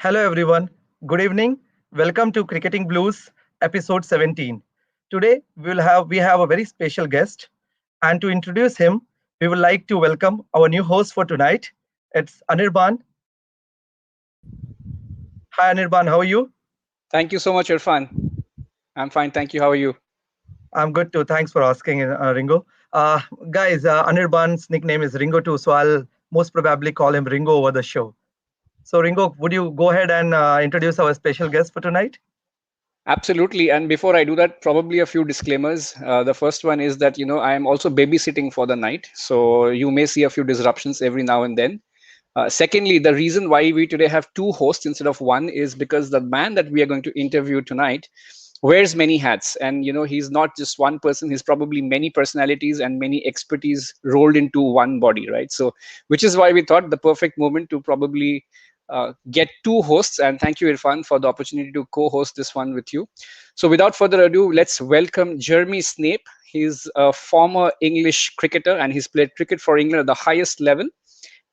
Hello, everyone. Good evening. Welcome to Cricketing Blues, episode 17. Today, we have a very special guest, and to introduce him, we would like to welcome our new host for tonight. It's Anirban. Hi, Anirban. How are you? Thank you so much, Irfan. I'm fine. Thank you. How are you? I'm good too. Thanks for asking, Ringo. Guys, Anirban's nickname is Ringo too, so I'll most probably call him Ringo over the show. So, Ringo, would you go ahead and introduce our special guest for tonight? Absolutely. And before I do that, probably a few disclaimers. The first one is that, I am also babysitting for the night. So you may see a few disruptions every now and then. Secondly, the reason why we today have two hosts instead of one is because the man that we are going to interview tonight wears many hats. And, he's not just one person, he's probably many personalities and many expertise rolled into one body, right? So, which is why we thought the perfect moment to probably get two hosts. And thank you, Irfan, for the opportunity to co-host this one with you. So without further ado, let's welcome Jeremy Snape. He's a former English cricketer and he's played cricket for England at the highest level.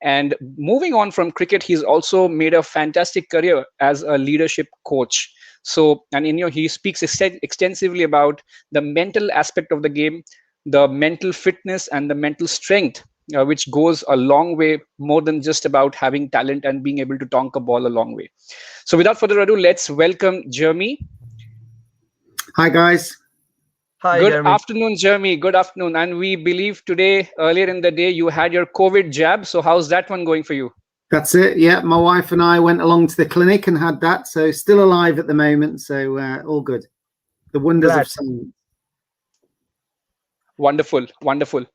And moving on from cricket, he's also made a fantastic career as a leadership coach. So, and he speaks extensively about the mental aspect of the game, the mental fitness and the mental strength, which goes a long way more than just about having talent and being able to tonk a ball a long way. So without further ado, let's welcome Jeremy. Hi, guys. Hi, Good Jeremy. afternoon, Jeremy. Good afternoon. And we believe today, earlier in the day, you had your COVID jab. So how's that one going for you? That's it. Yeah, my wife and I went along to the clinic and had that. So still alive at the moment. So all good. The wonders Glad. of science. Wonderful. Wonderful.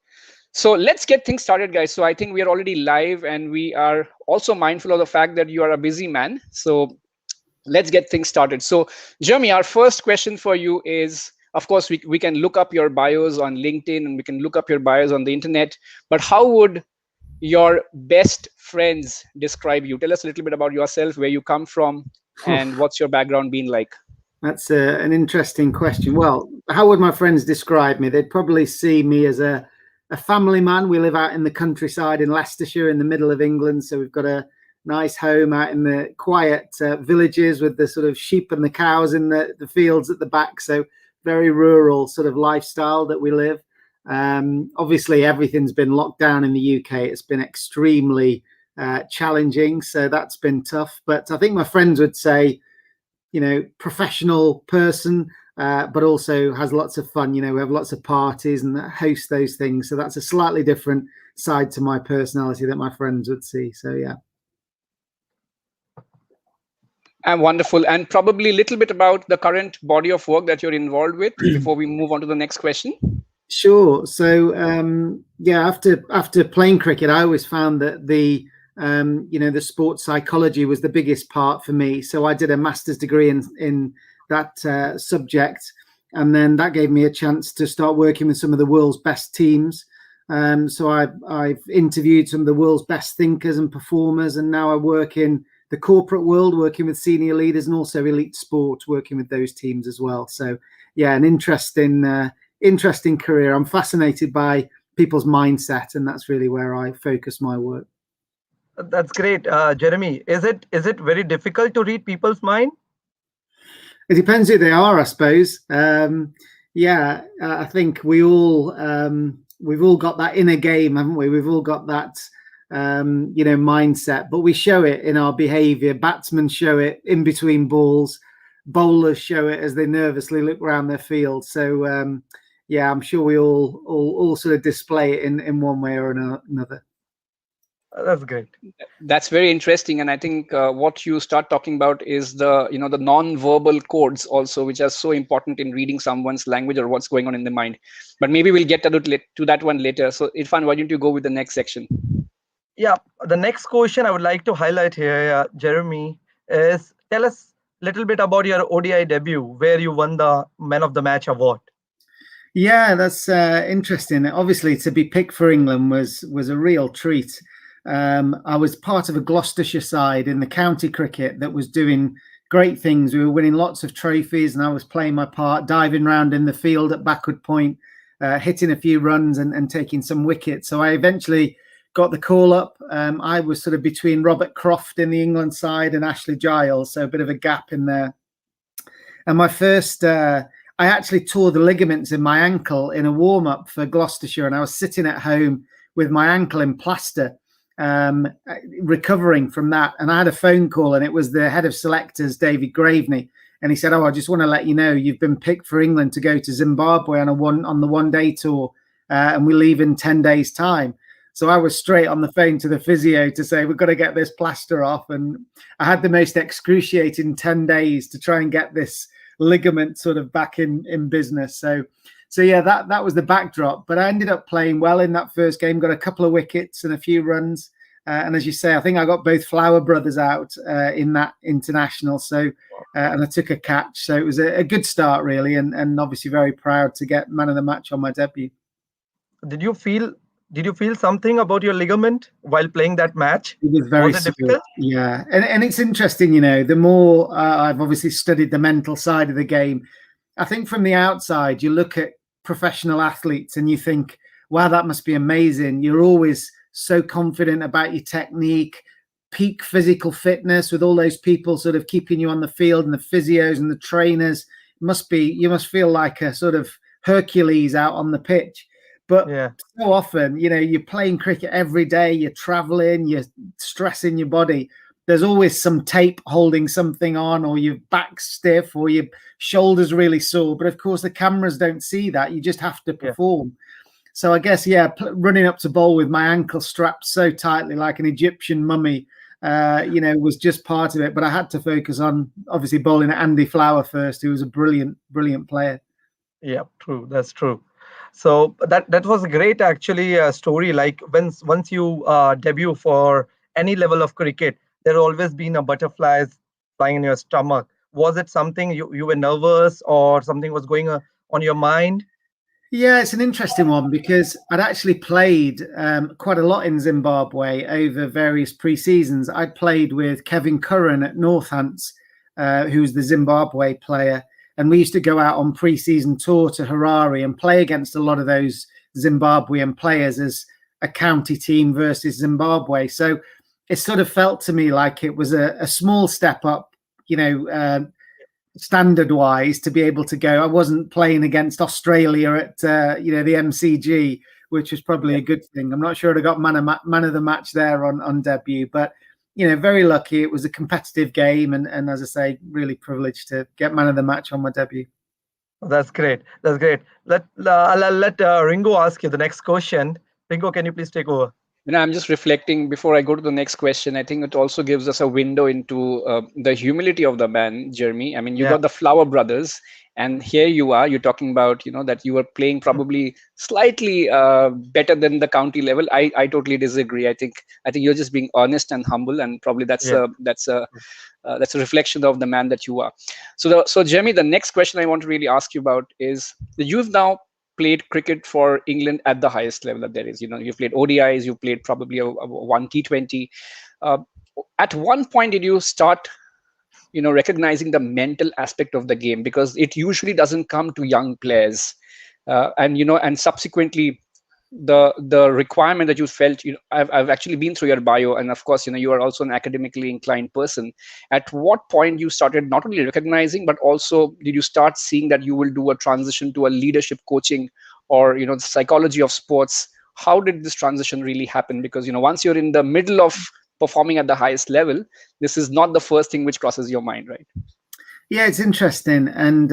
So let's get things started, guys. So I think we are already live and we are also mindful of the fact that you are a busy man. So let's get things started. So Jeremy, our first question for you is, of course, we can look up your bios on LinkedIn and we can look up your bios on the internet, but how would your best friends describe you? Tell us a little bit about yourself, where you come from, and what's your background been like? That's an interesting question. Well, how would my friends describe me? They'd probably see me as a family man. We live out in the countryside in Leicestershire in the middle of England. So we've got a nice home out in the quiet villages with the sort of sheep and the cows in the fields at the back. So very rural sort of lifestyle that we live. Obviously, everything's been locked down in the UK. It's been extremely challenging. So that's been tough. But I think my friends would say, professional person, but also has lots of fun. We have lots of parties and host those things. So that's a slightly different side to my personality that my friends would see. So, yeah. And wonderful. And probably a little bit about the current body of work that you're involved with before we move on to the next question. Sure. So, after playing cricket, I always found that the sports psychology was the biggest part for me. So I did a master's degree in that subject. And then that gave me a chance to start working with some of the world's best teams. So I've interviewed some of the world's best thinkers and performers. And now I work in the corporate world, working with senior leaders and also elite sport, working with those teams as well. So, yeah, an interesting career. I'm fascinated by people's mindset, and that's really where I focus my work. That's great, Jeremy. Is it very difficult to read people's mind? It depends who they are, I suppose. I think we've all got that inner game, haven't we? We've all got that mindset, but we show it in our behavior. Batsmen show it in between balls, bowlers show it as they nervously look around their field. So I'm sure we all sort of display it in one way or another. That's great. That's very interesting. And I think what you start talking about is the non-verbal codes also, which are so important in reading someone's language or what's going on in the mind. But maybe we'll get to that one later. So Irfan, why don't you go with the next section? Yeah, the next question I would like to highlight here, Jeremy, is tell us a little bit about your ODI debut, where you won the Man of the Match award. Yeah, that's interesting. Obviously, to be picked for England was a real treat. I was part of a Gloucestershire side in the county cricket that was doing great things. We were winning lots of trophies, and I was playing my part, diving around in the field at backward point, hitting a few runs and taking some wickets. So I eventually got the call up. I was sort of between Robert Croft in the England side and Ashley Giles, so a bit of a gap in there. And my first, I actually tore the ligaments in my ankle in a warm-up for Gloucestershire, and I was sitting at home with my ankle in plaster, recovering from that. And I had a phone call, and it was the head of selectors, David Graveney, and he said, "Oh, I just want to let you know you've been picked for England to go to Zimbabwe on the one-day tour, and we leave in 10 days' time." So I was straight on the phone to the physio to say, we've got to get this plaster off. And I had the most excruciating 10 days to try and get this ligament sort of back in business. So yeah, that was the backdrop. But I ended up playing well in that first game, got a couple of wickets and a few runs. And as you say, I think I got both Flower brothers out in that international. So and I took a catch. So it was a good start, really. And obviously very proud to get man of the match on my debut. Did you feel something about your ligament while playing that match? It was very difficult. Yeah. And it's interesting, the more I've obviously studied the mental side of the game, I think from the outside, you look at professional athletes and you think, wow, that must be amazing. You're always so confident about your technique, peak physical fitness with all those people sort of keeping you on the field and the physios and the trainers. You must feel like a sort of Hercules out on the pitch. But so often, you're playing cricket every day, you're traveling, you're stressing your body. There's always some tape holding something on, or your back's stiff, or your shoulders really sore. But of course, the cameras don't see that. You just have to perform. So I guess, running up to bowl with my ankle strapped so tightly like an Egyptian mummy, was just part of it. But I had to focus on obviously bowling at Andy Flower first, who was a brilliant, brilliant player. Yeah, true. That's true. So that was a great actually story. Like once you debut for any level of cricket, there always been a butterflies flying in your stomach. Was it something you were nervous or something was going on your mind? Yeah, it's an interesting one because I'd actually played quite a lot in Zimbabwe over various pre-seasons. I'd played with Kevin Curran at Northants, who's the Zimbabwe player. And we used to go out on pre-season tour to Harare and play against a lot of those Zimbabwean players as a county team versus Zimbabwe. So it sort of felt to me like it was a small step up, standard-wise to be able to go. I wasn't playing against Australia at, the MCG, which was probably a good thing. I'm not sure I got man of the match there on debut, but very lucky. It was a competitive game, and as I say, really privileged to get man of the match on my debut. That's great. That's great. I'll let Ringo ask you the next question. Ringo, can you please take over? I'm just reflecting before I go to the next question. I think it also gives us a window into the humility of the man, Jeremy. I mean, you got the Flower brothers, and here you are. You're talking about, that you were playing probably slightly better than the county level. I totally disagree. I think you're just being honest and humble, and probably that's a reflection of the man that you are. So Jeremy, the next question I want to really ask you about is that you've now played cricket for England at the highest level that there is. You've played ODIs, you've played probably a one T20. At one point, did you start, recognizing the mental aspect of the game? Because it usually doesn't come to young players. And subsequently, the requirement that you felt, I've actually been through your bio, and of course, you are also an academically inclined person. At what point you started not only recognizing, but also did you start seeing that you will do a transition to a leadership coaching or, the psychology of sports? How did this transition really happen? Because, once you're in the middle of performing at the highest level, this is not the first thing which crosses your mind, right? Yeah, it's interesting. And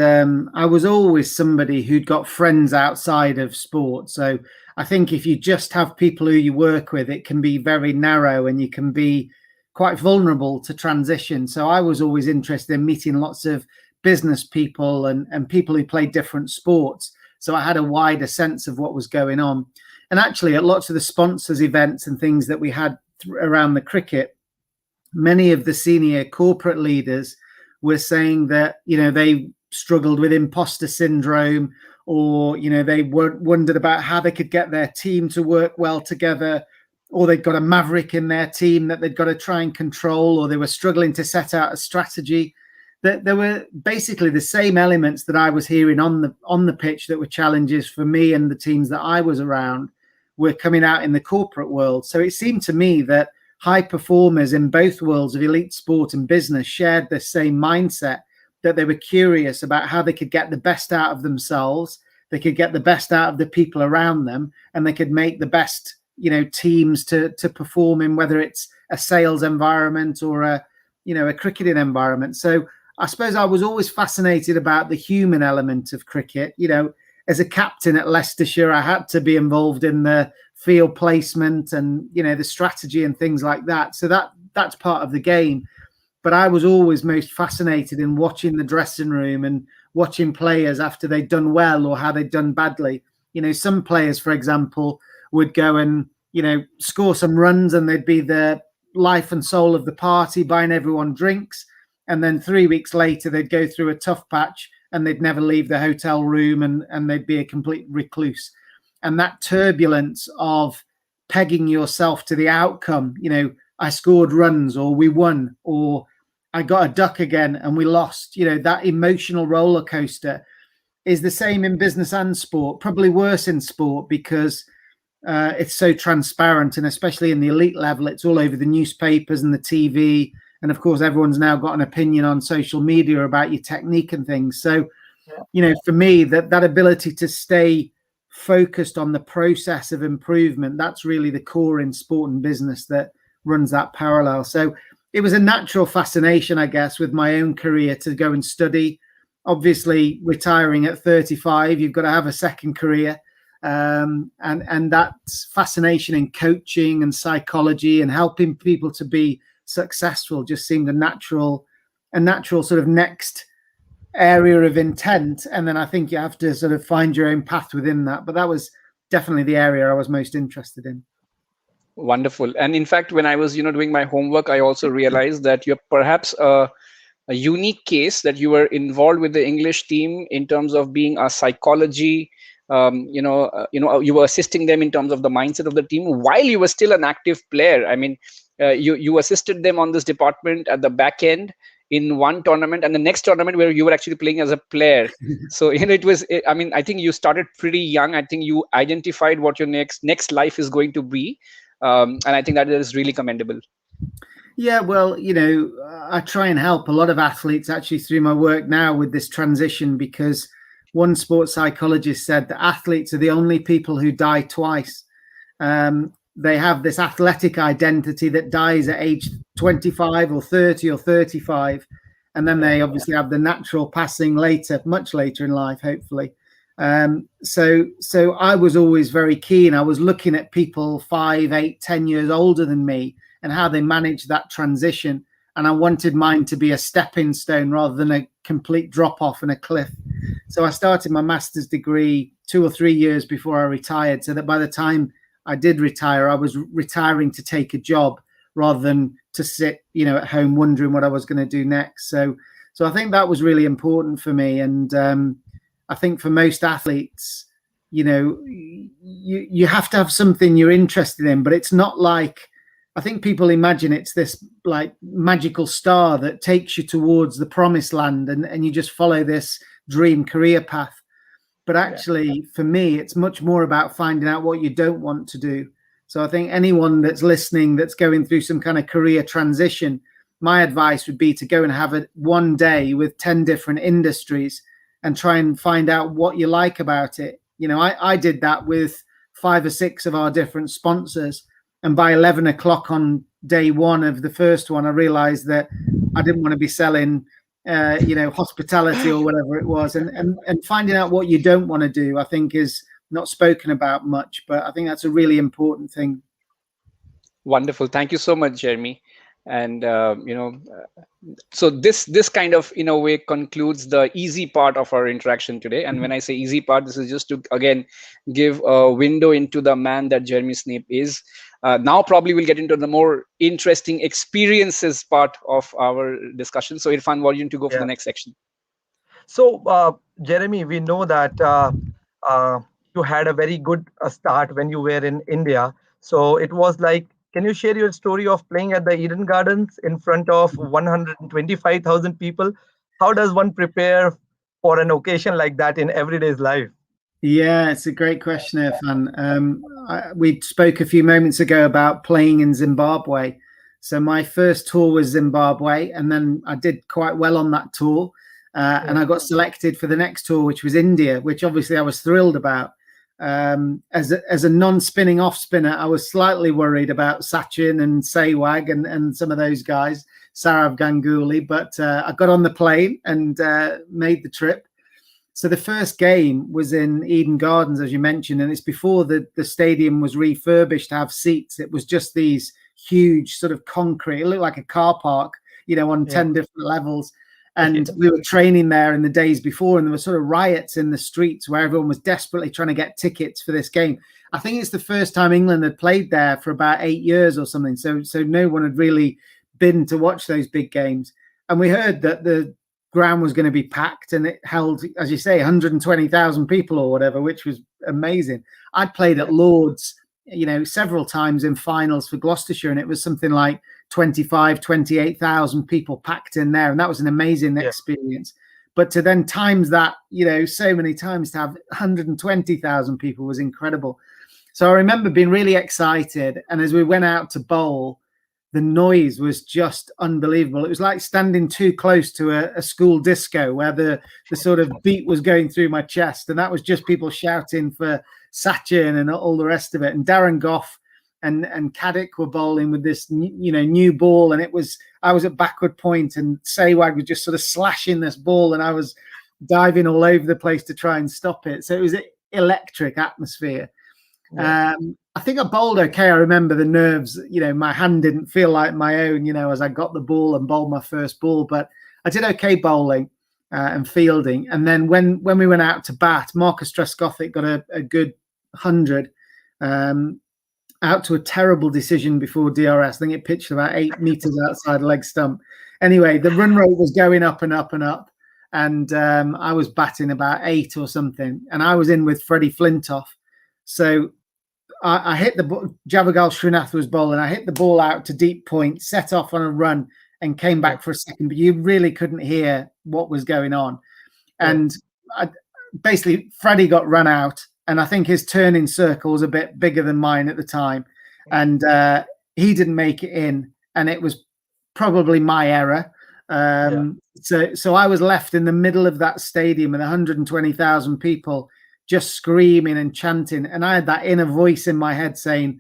I was always somebody who'd got friends outside of sport. So I think if you just have people who you work with, it can be very narrow and you can be quite vulnerable to transition. So I was always interested in meeting lots of business people and people who play different sports. So I had a wider sense of what was going on. And actually, at lots of the sponsors events and things that we had around the cricket, many of the senior corporate leaders were saying that, they struggled with imposter syndrome, or, they wondered about how they could get their team to work well together, or they'd got a maverick in their team that they'd got to try and control, or they were struggling to set out a strategy. That there were basically the same elements that I was hearing on the pitch that were challenges for me and the teams that I was around, were coming out in the corporate world. So it seemed to me that high performers in both worlds of elite sport and business shared the same mindset, that they were curious about how they could get the best out of themselves, they could get the best out of the people around them, and they could make the best, teams to perform in, whether it's a sales environment or a cricketing environment. So I suppose I was always fascinated about the human element of cricket. As a captain at Leicestershire, I had to be involved in the field placement and, the strategy and things like that. So that's part of the game. But I was always most fascinated in watching the dressing room and watching players after they'd done well or how they'd done badly. Some players, for example, would go and, score some runs and they'd be the life and soul of the party, buying everyone drinks. And then 3 weeks later, they'd go through a tough patch and they'd never leave the hotel room and they'd be a complete recluse. And that turbulence of pegging yourself to the outcome, I scored runs or we won or I got a duck again and we lost, that emotional roller coaster is the same in business and sport, probably worse in sport because it's so transparent, and especially in the elite level, it's all over the newspapers and the TV. And of course, everyone's now got an opinion on social media about your technique and things. So, for me, that ability to stay focused on the process of improvement, that's really the core in sport and business that runs that parallel. So it was a natural fascination, I guess, with my own career to go and study. Obviously, retiring at 35, you've got to have a second career. And that fascination in coaching and psychology and helping people to be successful just seemed a natural sort of next area of intent. And then I think you have to sort of find your own path within that. But that was definitely the area I was most interested in. Wonderful. And in fact, when I was, doing my homework, I also realized that you're perhaps a unique case, that you were involved with the English team in terms of being a psychology. You were assisting them in terms of the mindset of the team while you were still an active player. I mean, you assisted them on this department at the back end in one tournament, and the next tournament where you were actually playing as a player. So I think you started pretty young. I think you identified what your next life is going to be, and I think that is really commendable. Yeah, well, I try and help a lot of athletes actually through my work now with this transition, because one sports psychologist said that athletes are the only people who die twice. They have this athletic identity that dies at age 25 or 30 or 35. And then they obviously have the natural passing later, much later in life, hopefully. So I was always very keen. I was looking at people 5, 8, 10 years older than me and how they managed that transition. And I wanted mine to be a stepping stone rather than a complete drop off and a cliff. So I started my master's degree 2 or 3 years before I retired, so that by the time I did retire, I was retiring to take a job rather than to sit, at home wondering what I was going to do next. So I think that was really important for me. And I think for most athletes, you have to have something you're interested in, but it's not like, I think people imagine it's this like magical star that takes you towards the promised land and you just follow this dream career path. But actually, for me, it's much more about finding out what you don't want to do. So I think anyone that's listening that's going through some kind of career transition, my advice would be to go and have one day with 10 different industries and try and find out what you like about it. I did that with 5 or 6 of our different sponsors. And by 11 o'clock on day one of the first one, I realized that I didn't want to be selling, hospitality or whatever it was. And finding out what you don't want to do, I think, is not spoken about much. But I think that's a really important thing. Wonderful. Thank you so much, Jeremy. And, so this kind of, in a way, concludes the easy part of our interaction today. And when I say easy part, this is just to, again, give a window into the man that Jeremy Snape is. Now probably we'll get into the more interesting experiences part of our discussion. So Irfan, want you to go for the next section. So Jeremy, we know that you had a very good start when you were in India. So it was like, can you share your story of playing at the Eden Gardens in front of 125,000 people? How does one prepare for an occasion like that in everyday's life? Yeah, it's a great question, Irfan. We spoke a few moments ago about playing in Zimbabwe. So my first tour was Zimbabwe, and then I did quite well on that tour. And I got selected for the next tour, which was India, which obviously I was thrilled about. As a non-spinning off spinner, I was slightly worried about Sachin and Sehwag and some of those guys, Saurav Ganguly, but I got on the plane and made the trip. So the first game was in Eden Gardens, as you mentioned, and it's before the stadium was refurbished to have seats. It was just these huge sort of concrete, it looked like a car park, on 10 different levels. And we were training there in the days before, and there were sort of riots in the streets where everyone was desperately trying to get tickets for this game. I think it's the first time England had played there for about 8 years or something. So no one had really been to watch those big games. And we heard that the ground was going to be packed, and it held, as you say, 120,000 people or whatever, which was amazing. I'd played at Lord's, several times in finals for Gloucestershire, and it was something like 28,000 people packed in there, and that was an amazing experience. But to then times that, so many times, to have 120,000 people was incredible. So I remember being really excited, and as we went out to bowl, the noise was just unbelievable. It was like standing too close to a school disco where the sort of beat was going through my chest. And that was just people shouting for Sachin and all the rest of it. And Darren Gough and Caddick were bowling with this, new ball. And I was at backward point, and Sehwag was just sort of slashing this ball, and I was diving all over the place to try and stop it. So it was an electric atmosphere. Yeah. I think I bowled okay. I remember the nerves, my hand didn't feel like my own, as I got the ball and bowled my first ball, but I did okay bowling and fielding. And then when we went out to bat, Marcus Trescothick got a good 100 out to a terrible decision before DRS. I think it pitched about 8 meters outside leg stump. Anyway, the run rate was going up and up and up. And I was batting about 8 or something. And I was in with Freddie Flintoff. So I hit the ball. Javagal Srinath was bowling. I hit the ball out to deep point, set off on a run, and came back for a second. But you really couldn't hear what was going on. And basically, Freddie got run out, and I think his turning circle was a bit bigger than mine at the time. And he didn't make it in, and it was probably my error. So I was left in the middle of that stadium with 120,000 people, just screaming and chanting. And I had that inner voice in my head saying,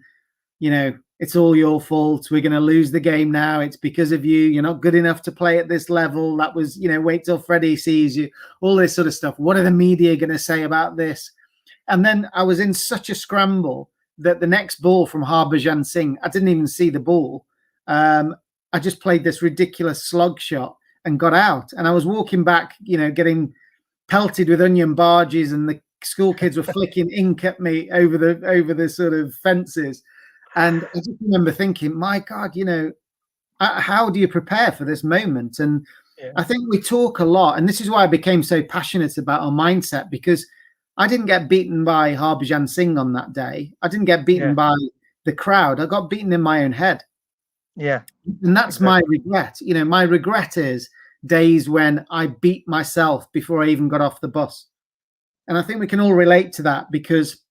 it's all your fault. We're going to lose the game now. It's because of you. You're not good enough to play at this level. That was, wait till Freddie sees you, all this sort of stuff. What are the media going to say about this? And then I was in such a scramble that the next ball from Harbhajan Singh, I didn't even see the ball. I just played this ridiculous slug shot and got out. And I was walking back, getting pelted with onion barges, and the school kids were flicking ink at me over the sort of fences. And I just remember thinking, my God, how do you prepare for this moment? And I think we talk a lot, and this is why I became so passionate about our mindset, because I didn't get beaten by Harbhajan Singh on that day. I didn't get beaten by the crowd. I got beaten in my own head. Yeah. And that's my regret. My regret is days when I beat myself before I even got off the bus. And I think we can all relate to that, because,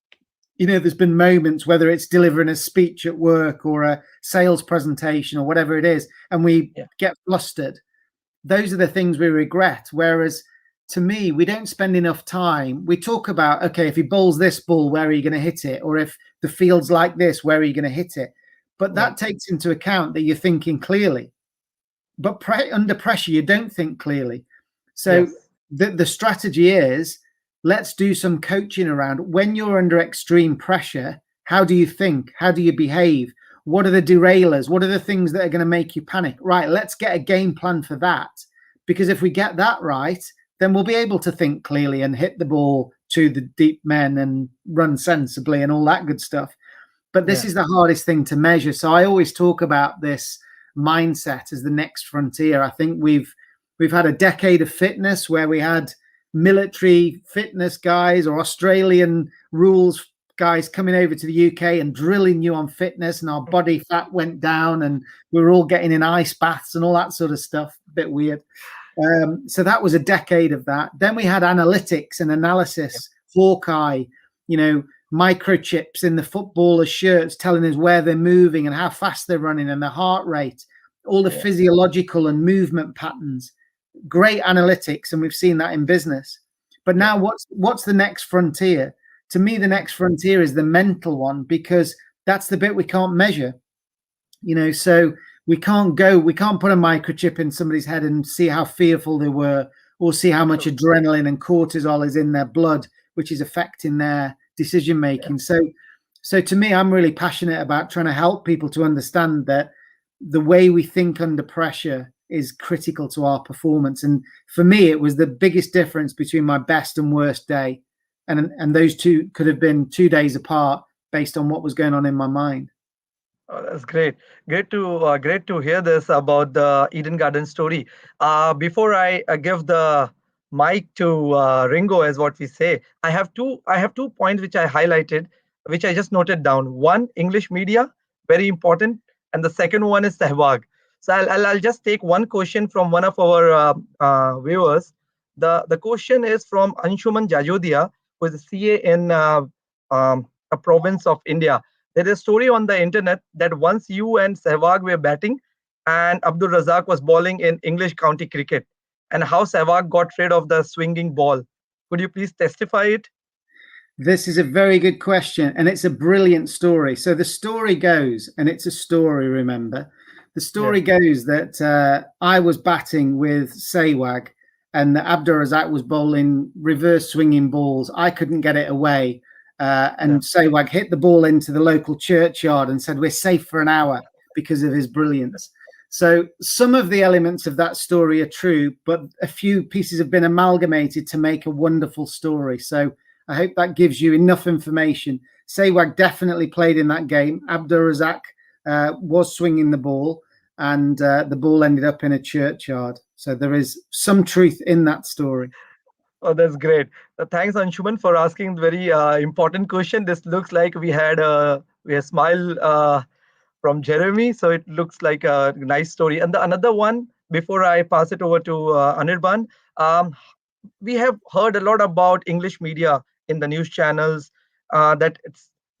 there's been moments, whether it's delivering a speech at work or a sales presentation or whatever it is, and we get flustered. Those are the things we regret. Whereas to me, we don't spend enough time. We talk about, okay, if he bowls this ball, where are you going to hit it? Or if the field's like this, where are you going to hit it? But that takes into account that you're thinking clearly. But under pressure, you don't think clearly. So the strategy is, let's do some coaching around when you're under extreme pressure. How do you think? How do you behave? What are the derailers? What are the things that are going to make you panic? Right, let's get a game plan for that. Because if we get that right, then we'll be able to think clearly and hit the ball to the deep men and run sensibly and all that good stuff. But this is the hardest thing to measure. So I always talk about this mindset as the next frontier. I think we've had a decade of fitness where we had military fitness guys or Australian rules guys coming over to the UK and drilling you on fitness, and our body fat went down, and we were all getting in ice baths and all that sort of stuff. A bit weird. So that was a decade of that. Then we had analytics and analysis Hawkeye, microchips in the footballers' shirts telling us where they're moving and how fast they're running and their heart rate, all the physiological and movement patterns. Great analytics, and we've seen that in business. But now what's the next frontier? To me, the next frontier is the mental one, because that's the bit we can't measure. So we can't put a microchip in somebody's head and see how fearful they were, or see how much adrenaline and cortisol is in their blood, which is affecting their decision making. So to me, I'm really passionate about trying to help people to understand that the way we think under pressure is critical to our performance. And for me, it was the biggest difference between my best and worst day. And those two could have been 2 days apart based on what was going on in my mind. Oh, that's great. Great to hear this about the Eden Garden story. Before I give the mic to Ringo, as what we say, I have two points which I highlighted, which I just noted down. One, English media, very important, and the second one is Sehwag. So I'll just take one question from one of our viewers. The question is from Anshuman Jajodia, who is a CA in a province of India. There is a story on the internet that once you and Sehwag were batting and Abdul Razak was bowling in English county cricket, and how Sehwag got rid of the swinging ball. Could you please testify it? This is a very good question, and it's a brilliant story. So the story goes, and it's a story, remember, the story goes that I was batting with Sehwag and Abdul Razak was bowling reverse swinging balls. I couldn't get it away. And Sehwag hit the ball into the local churchyard and said, "We're safe for an hour," because of his brilliance. So some of the elements of that story are true, but a few pieces have been amalgamated to make a wonderful story. So I hope that gives you enough information. Sehwag definitely played in that game. Abdul Razak was swinging the ball, and the ball ended up in a churchyard. So there is some truth in that story. Oh, that's great. Thanks, Anshuman, for asking the very important question. This looks like we had a smile from Jeremy, so it looks like a nice story. And the another one, before I pass it over to Anirban, we have heard a lot about English media in the news channels, that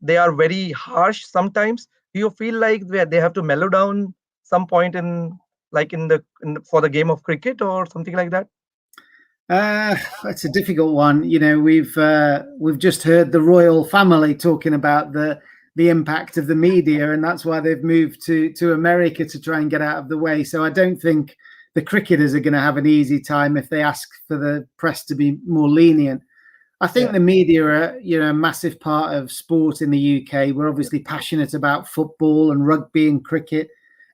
they are very harsh sometimes. Do you feel like they have to mellow down some point for the game of cricket or something like that? It's a difficult one. We've just heard the royal family talking about the impact of the media, and that's why they've moved to America to try and get out of the way. So I don't think the cricketers are going to have an easy time if they ask for the press to be more lenient. I think the media are, a massive part of sport in the UK. We're obviously passionate about football and rugby and cricket,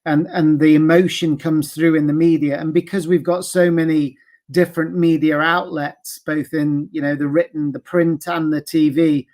and the emotion comes through in the media. And because we've got so many different media outlets, both in the written, the print, and the TV,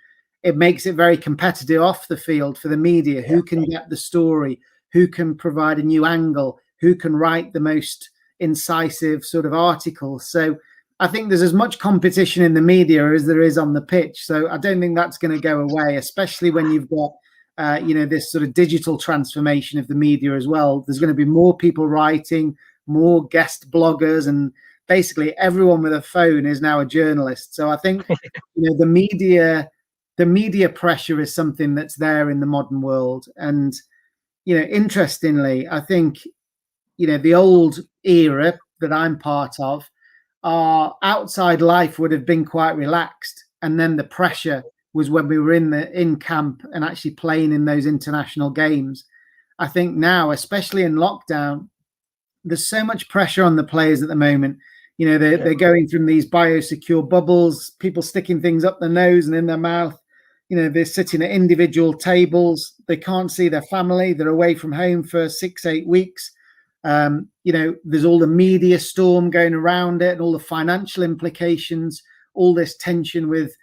it makes it very competitive off the field for the media. Who can get the story? Who can provide a new angle? Who can write the most incisive sort of article? So I think there's as much competition in the media as there is on the pitch. So I don't think that's going to go away, especially when you've got this sort of digital transformation of the media as well. There's going to be more people writing, more guest bloggers, and basically everyone with a phone is now a journalist. So I think the media pressure is something that's there in the modern world. And interestingly, I think the old era that I'm part of, our outside life would have been quite relaxed, and then the pressure was when we were in camp and actually playing in those international games. I think now, especially in lockdown, there's so much pressure on the players at the moment. They're going from these biosecure bubbles, people sticking things up their nose and in their mouth. They're sitting at individual tables. They can't see their family. They're away from home for 6-8 weeks. There's all the media storm going around it and all the financial implications, all this tension with,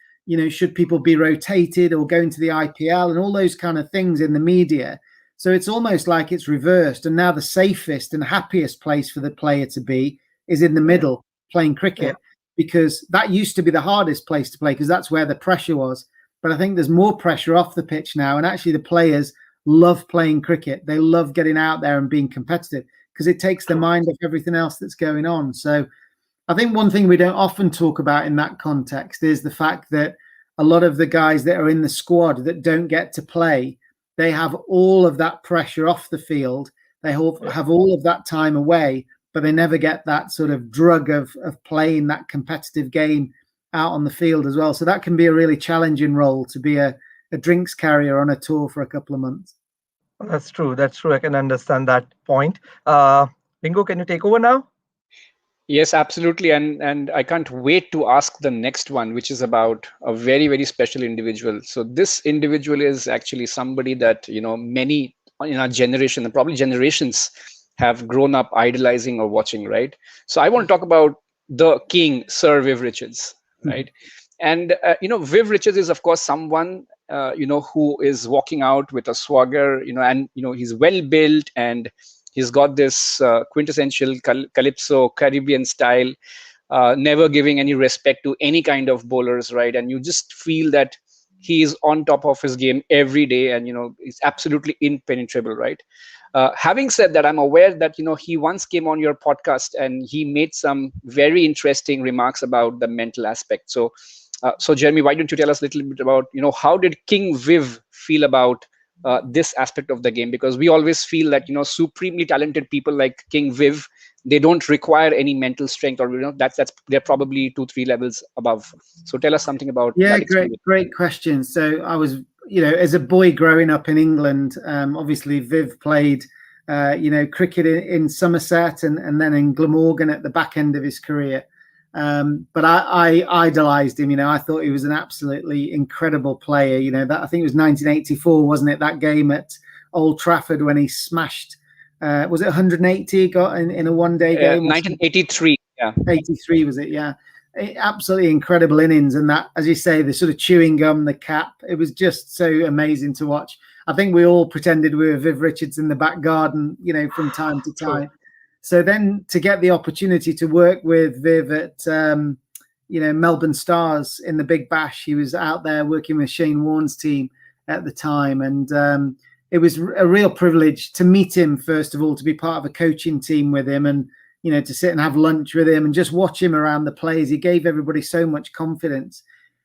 should people be rotated or going to the IPL and all those kind of things in the media. So it's almost like it's reversed. And now the safest and happiest place for the player to be is in the middle playing cricket, because that used to be the hardest place to play because that's where the pressure was. But I think there's more pressure off the pitch now. And actually the players love playing cricket. They love getting out there and being competitive because it takes their mind off everything else that's going on. So I think one thing we don't often talk about in that context is the fact that a lot of the guys that are in the squad that don't get to play, they have all of that pressure off the field. They have all of that time away, but they never get that sort of drug of playing that competitive game out on the field as well. So that can be a really challenging role, to be a drinks carrier on a tour for a couple of months. That's true. That's true. I can understand that point. Bingo, can you take over now? Yes, absolutely. And I can't wait to ask the next one, which is about a very, very special individual. So this individual is actually somebody that, many in our generation, and probably generations, have grown up idolizing or watching, right? So I want to talk about the king, Sir Viv Richards, right? And, Viv Richards is, of course, someone, who is walking out with a swagger, and, he's well built, and he's got this quintessential Calypso Caribbean style, never giving any respect to any kind of bowlers, right? And you just feel that he is on top of his game every day, and, he's absolutely impenetrable, right? Having said that, I'm aware that, he once came on your podcast and he made some very interesting remarks about the mental aspect. So Jeremy, why don't you tell us a little bit about, how did King Viv feel about this aspect of the game? Because we always feel that, supremely talented people like King Viv, they don't require any mental strength, or, that's they're probably 2-3 levels above. So tell us something about that experience. Great question. So I was, as a boy growing up in England, obviously Viv played, cricket in Somerset and then in Glamorgan at the back end of his career. But I idolized him. I thought he was an absolutely incredible player. That I think it was 1984, wasn't it? That game at Old Trafford when he smashed. Was it 180 he got in a one-day game? 1983. Yeah, 83 was it? Yeah, absolutely incredible innings. And that, as you say, the sort of chewing gum, the cap. It was just so amazing to watch. I think we all pretended we were Viv Richards in the back garden, from time to time. Sure. So then to get the opportunity to work with Viv at, Melbourne Stars in the Big Bash, he was out there working with Shane Warne's team at the time. And it was a real privilege to meet him, first of all, to be part of a coaching team with him and, to sit and have lunch with him and just watch him around the plays. He gave everybody so much confidence.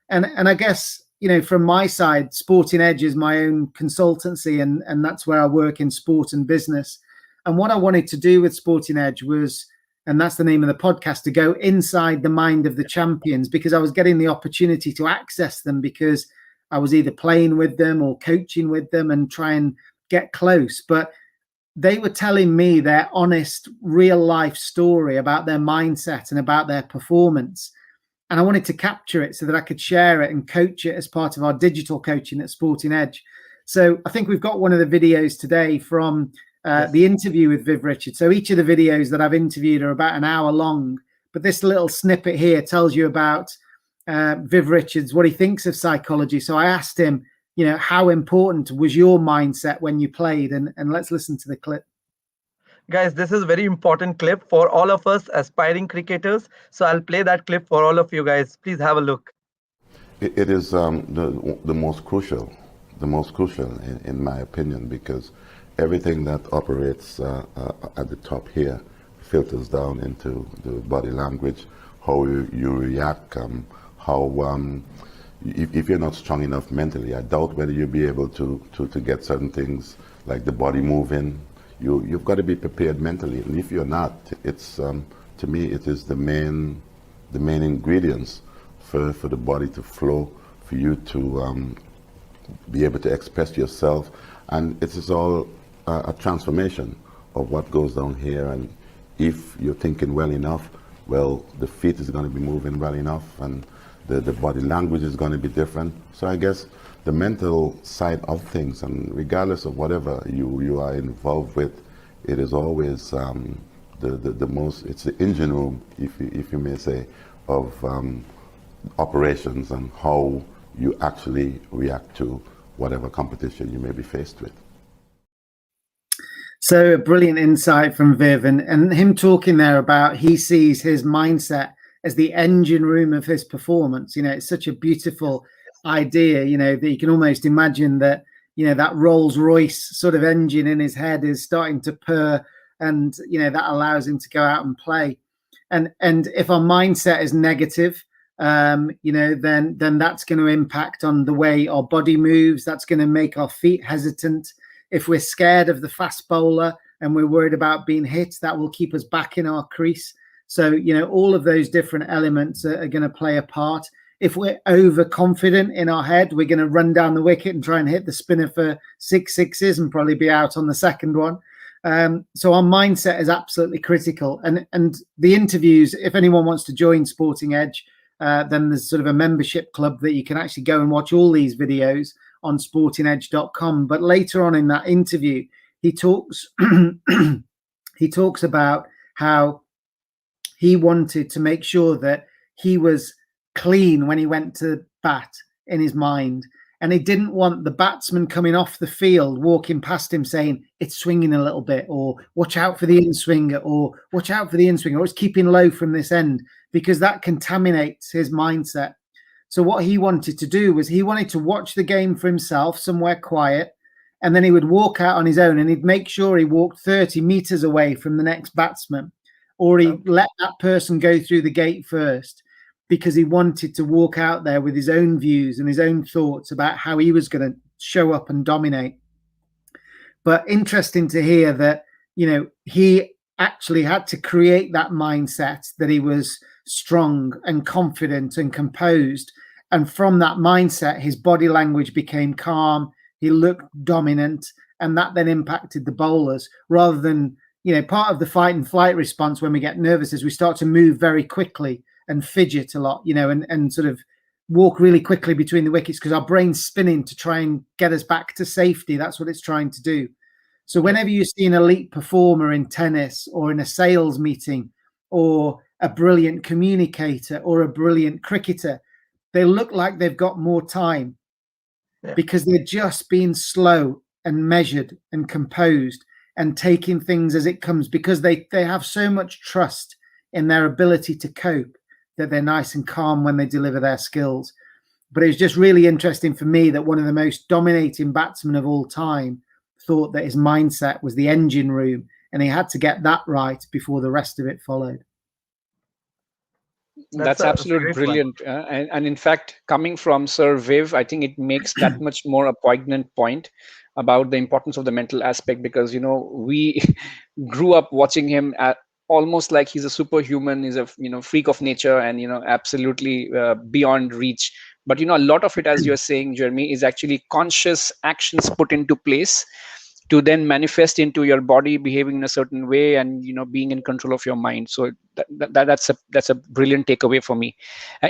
And I guess, from my side, Sporting Edge is my own consultancy, and that's where I work in sport and business. And what I wanted to do with Sporting Edge was, and that's the name of the podcast, to go inside the mind of the champions, because I was getting the opportunity to access them because I was either playing with them or coaching with them and try and get close. But they were telling me their honest, real life story about their mindset and about their performance. And I wanted to capture it so that I could share it and coach it as part of our digital coaching at Sporting Edge. So I think we've got one of the videos today from the interview with Viv Richards. So each of the videos that I've interviewed are about an hour long, but this little snippet here tells you about Viv Richards, what he thinks of psychology. So I asked him, how important was your mindset when you played? And let's listen to the clip. Guys, this is a very important clip for all of us aspiring cricketers. So I'll play that clip for all of you guys. Please have a look. It is the most crucial in my opinion, because everything that operates at the top here filters down into the body language, how you react, if you're not strong enough mentally, I doubt whether you'll be able to get certain things like the body moving. You've got to be prepared mentally, and if you're not, it's to me it is the main ingredients for the body to flow, for you to be able to express yourself, and it is all a transformation of what goes down here. And if you're thinking well enough, well, the feet is going to be moving well enough, and the body language is going to be different. So I guess the mental side of things, and regardless of whatever you are involved with, it is always the most, it's the engine room, if you may say, of operations and how you actually react to whatever competition you may be faced with. So a brilliant insight from Viv, and him talking there about he sees his mindset as the engine room of his performance. It's such a beautiful idea, that you can almost imagine that, that Rolls Royce sort of engine in his head is starting to purr, and, that allows him to go out and play. And if our mindset is negative, then that's going to impact on the way our body moves. That's going to make our feet hesitant. If we're scared of the fast bowler and we're worried about being hit, that will keep us back in our crease. So, all of those different elements are going to play a part. If we're overconfident in our head, we're going to run down the wicket and try and hit the spinner for 6 sixes and probably be out on the second one. So our mindset is absolutely critical. And the interviews, if anyone wants to join Sporting Edge, then there's sort of a membership club that you can actually go and watch all these videos on sportingedge.com. But later on in that interview, he talks about how he wanted to make sure that he was clean when he went to bat in his mind. And he didn't want the batsman coming off the field, walking past him saying, it's swinging a little bit, or watch out for the in-swinger, or watch out for the in-swinger, or it's keeping low from this end, because that contaminates his mindset. So what he wanted to do was he wanted to watch the game for himself somewhere quiet, and then he would walk out on his own and he'd make sure he walked 30 meters away from the next batsman, or he let that person go through the gate first, because he wanted to walk out there with his own views and his own thoughts about how he was going to show up and dominate. But interesting to hear that, he actually had to create that mindset that he was strong and confident and composed. And from that mindset, his body language became calm. He looked dominant, and that then impacted the bowlers rather than, part of the fight and flight response when we get nervous is we start to move very quickly and fidget a lot, and sort of walk really quickly between the wickets because our brain's spinning to try and get us back to safety. That's what it's trying to do. So whenever you see an elite performer in tennis or in a sales meeting or a brilliant communicator or a brilliant cricketer, they look like they've got more time because they're just being slow and measured and composed and taking things as it comes, because they have so much trust in their ability to cope that they're nice and calm when they deliver their skills. But it was just really interesting for me that one of the most dominating batsmen of all time thought that his mindset was the engine room, and he had to get that right before the rest of it followed. That's absolutely brilliant. And in fact, coming from Sir Viv, I think it makes that much more a poignant point about the importance of the mental aspect, because, we grew up watching him at almost like he's a superhuman, he's a freak of nature, and absolutely beyond reach. But a lot of it, as you're saying, Jeremy, is actually conscious actions put into place to then manifest into your body behaving in a certain way and being in control of your mind. So that's a brilliant takeaway for me.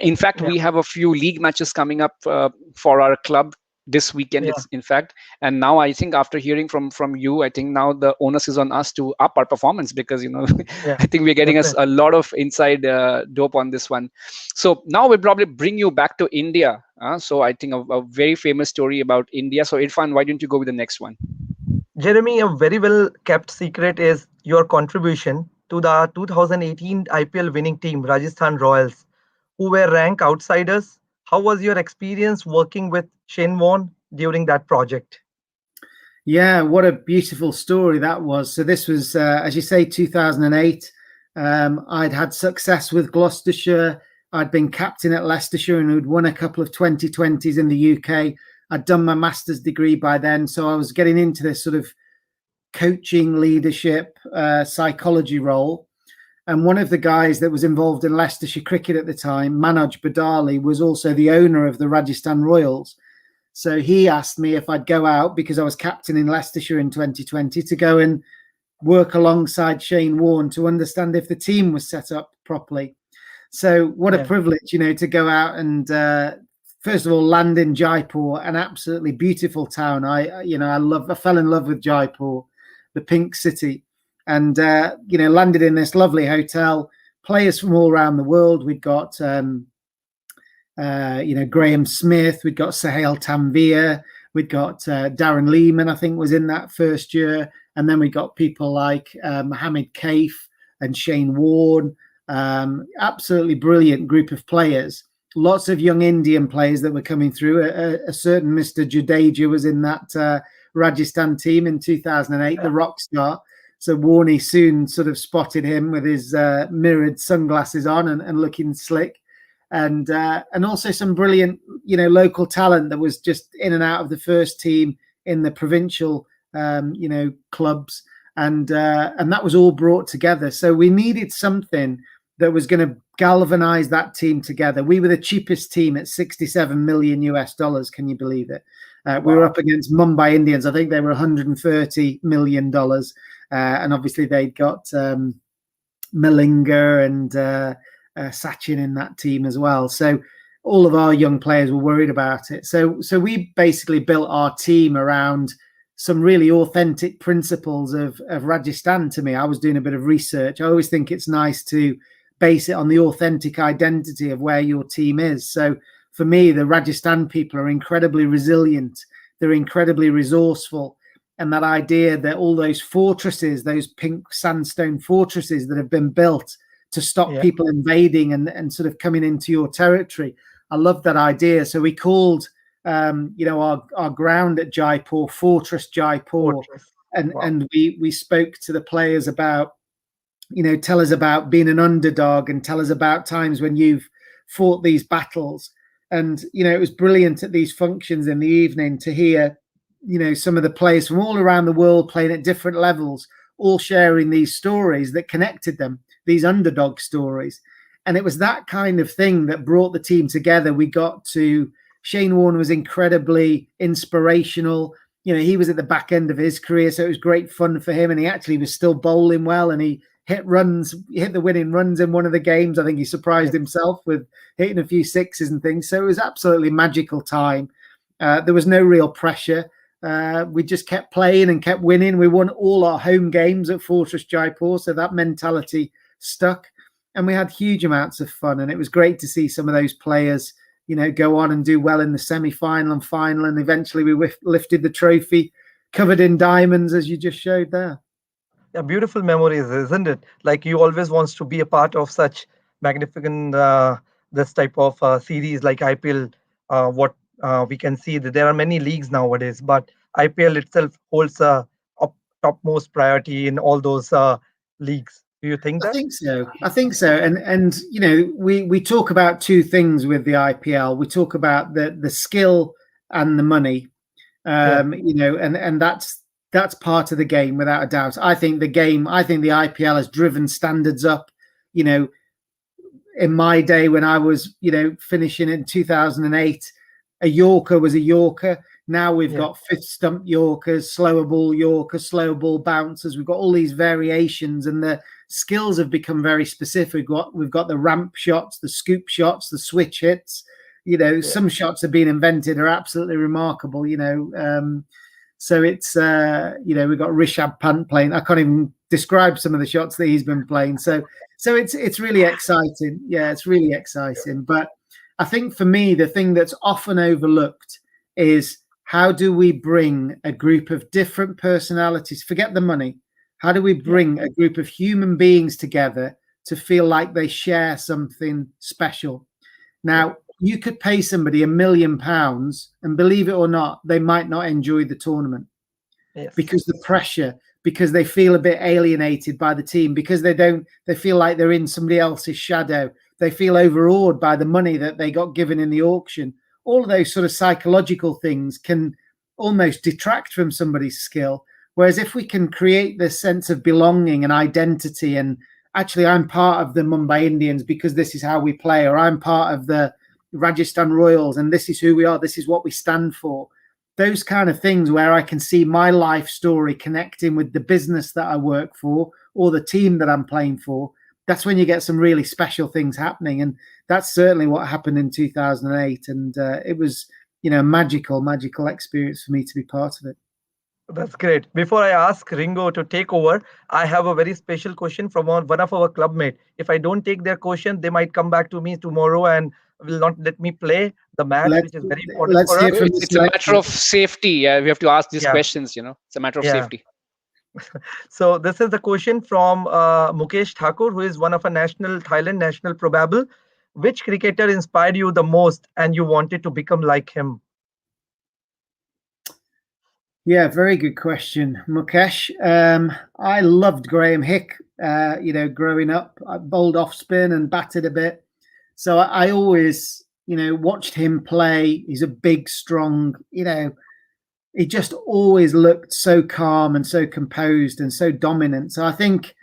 In fact, we have a few league matches coming up for our club this weekend, it's in fact. And now I think after hearing from you, I think now the onus is on us to up our performance, because I think we're getting us a lot of inside dope on this one. So now we'll probably bring you back to India. So I think a very famous story about India. So Irfan, why don't you go with the next one? Jeremy, a very well kept secret is your contribution to the 2018 IPL winning team, Rajasthan Royals, who were ranked outsiders. How was your experience working with Shane Warne during that project? Yeah, what a beautiful story that was. So this was, as you say, 2008. I'd had success with Gloucestershire. I'd been captain at Leicestershire and had won a couple of 2020s in the UK. I'd done my master's degree by then. So I was getting into this sort of coaching, leadership, psychology role. And one of the guys that was involved in Leicestershire cricket at the time, Manoj Badali, was also the owner of the Rajasthan Royals. So he asked me if I'd go out, because I was captain in Leicestershire in 2020, to go and work alongside Shane Warne to understand if the team was set up properly. So what a privilege, to go out and first of all land in Jaipur, an absolutely beautiful town. I fell in love with Jaipur, the pink city. And, landed in this lovely hotel, players from all around the world. We'd got, Graham Smith, we'd got Sahel Tanvir, we'd got Darren Lehman, I think was in that first year. And then we got people like Mohammed Kaif and Shane Warne, absolutely brilliant group of players. Lots of young Indian players that were coming through. A certain Mr. Jadeja was in that Rajasthan team in 2008, the rock star. So Warney soon sort of spotted him with his mirrored sunglasses on and looking slick. and also some brilliant, local talent that was just in and out of the first team in the provincial, clubs, and that was all brought together. So we needed something that was going to galvanize that team together. We were the cheapest team at $67 million US. Can you believe it? We were up against Mumbai Indians. I think they were $130 million. And obviously they'd got Malinga and Sachin in that team as well. So all of our young players were worried about it. So we basically built our team around some really authentic principles of Rajasthan. To me, I was doing a bit of research. I always think it's nice to base it on the authentic identity of where your team is. So for me, the Rajasthan people are incredibly resilient. They're incredibly resourceful. And that idea that all those fortresses, those pink sandstone fortresses that have been built to stop people invading and sort of coming into your territory. I love that idea. So we called, our ground at Jaipur, Fortress Jaipur. And we spoke to the players about, tell us about being an underdog and tell us about times when you've fought these battles. And, it was brilliant at these functions in the evening to hear, some of the players from all around the world playing at different levels, all sharing these stories that connected them, these underdog stories. And it was that kind of thing that brought the team together. We got to, Shane Warne was incredibly inspirational. He was at the back end of his career, so it was great fun for him. And he actually was still bowling well, and he hit the winning runs in one of the games. I think he surprised himself with hitting a few sixes and things. So it was absolutely magical time. There was no real pressure. We just kept playing and kept winning. We won all our home games at Fortress Jaipur, so that mentality stuck. And we had huge amounts of fun. And it was great to see some of those players, go on and do well in the semi-final and final. And eventually we lifted the trophy covered in diamonds, as you just showed there. Yeah, beautiful memories, isn't it? Like you always wants to be a part of such magnificent this type of series like IPL. What we can see that there are many leagues nowadays, but IPL itself holds a topmost priority in all those leagues. Do you think that? I think so. And we talk about two things with the IPL. We talk about the skill and the money. And that's part of the game without a doubt. I think the IPL has driven standards up. In my day when I was, finishing in 2008, a Yorker was a Yorker. Now we've got fifth stump Yorkers, slower ball bouncers. We've got all these variations, and the skills have become very specific. We've got the ramp shots, the scoop shots, the switch hits. Some shots have been invented are absolutely remarkable. So it's we've got Rishabh Pant playing. I can't even describe some of the shots that he's been playing. So it's really exciting. Yeah, it's really exciting. But I think for me, the thing that's often overlooked is how do we bring a group of different personalities, forget the money, how do we bring a group of human beings together to feel like they share something special? Now, you could pay somebody £1 million and believe it or not, they might not enjoy the tournament because the pressure, because they feel a bit alienated by the team, because they feel like they're in somebody else's shadow. They feel overawed by the money that they got given in the auction. All of those sort of psychological things can almost detract from somebody's skill. Whereas if we can create this sense of belonging and identity, and actually I'm part of the Mumbai Indians because this is how we play, or I'm part of the Rajasthan Royals and this is who we are, this is what we stand for. Those kind of things where I can see my life story connecting with the business that I work for or the team that I'm playing for. That's when you get some really special things happening. And that's certainly what happened in 2008. And it was, a magical experience for me to be part of it. That's great. Before I ask Ringo to take over, I have a very special question from one of our clubmates. If I don't take their question, they might come back to me tomorrow and will not let me play the match, which is very important for us. It's a matter of safety. Yeah, we have to ask these questions, It's a matter of safety. So this is the question from Mukesh Thakur, who is one of a Thailand national probable. Which cricketer inspired you the most and you wanted to become like him? Yeah, very good question, Mukesh. I loved Graham Hick. Growing up, I bowled off spin and batted a bit. So I always, watched him play. He's a big, strong, he just always looked so calm and so composed and so dominant. So I think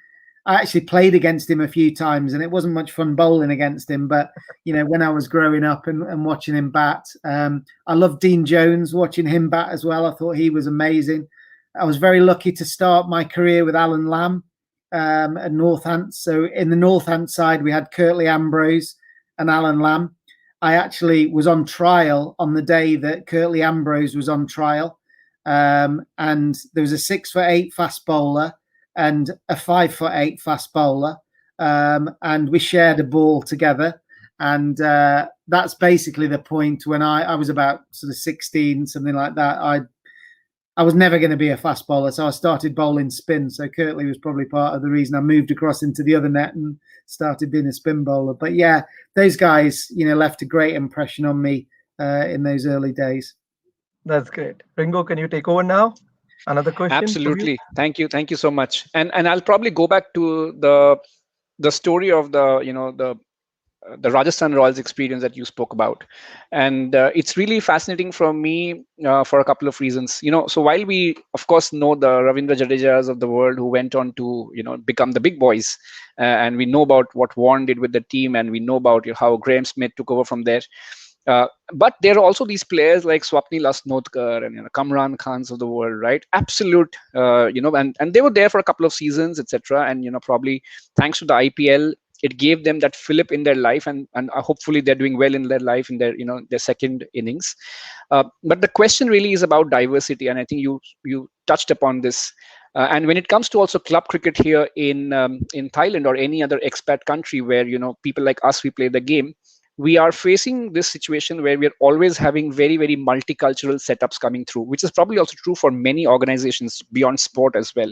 I actually played against him a few times, and it wasn't much fun bowling against him. But when I was growing up and watching him bat, I loved Dean Jones, watching him bat as well. I thought he was amazing. I was very lucky to start my career with Alan Lamb at Northants. So in the Northants side, we had Curtly Ambrose and Alan Lamb. I actually was on trial on the day that Curtly Ambrose was on trial, and there was a 6'8" fast bowler and a 5'8" fast bowler, and we shared a ball together. And that's basically the point when I was about sort of 16, something like that. I was never going to be a fast bowler, so I started bowling spin. So Curtly was probably part of the reason I moved across into the other net and started being a spin bowler. But yeah, those guys, left a great impression on me in those early days. That's great. Ringo, can you take over now? Another question? Absolutely. Thank you so much. And I'll probably go back to the story of the Rajasthan Royals experience that you spoke about. And it's really fascinating for me for a couple of reasons. So while we, of course, know the Ravindra Jadejas of the world who went on to, become the big boys, and we know about what Warren did with the team, and we know about how Graham Smith took over from there. But there are also these players like Swapnil Asnotkar and Kamran Khans of the world, right? Absolute, and they were there for a couple of seasons, etc. And probably thanks to the IPL, it gave them that fillip in their life, and hopefully they're doing well in their life in their their second innings. But the question really is about diversity, and I think you touched upon this. And when it comes to also club cricket here in Thailand or any other expat country where people like us, we play the game, we are facing this situation where we're always having very, very multicultural setups coming through, which is probably also true for many organizations beyond sport as well.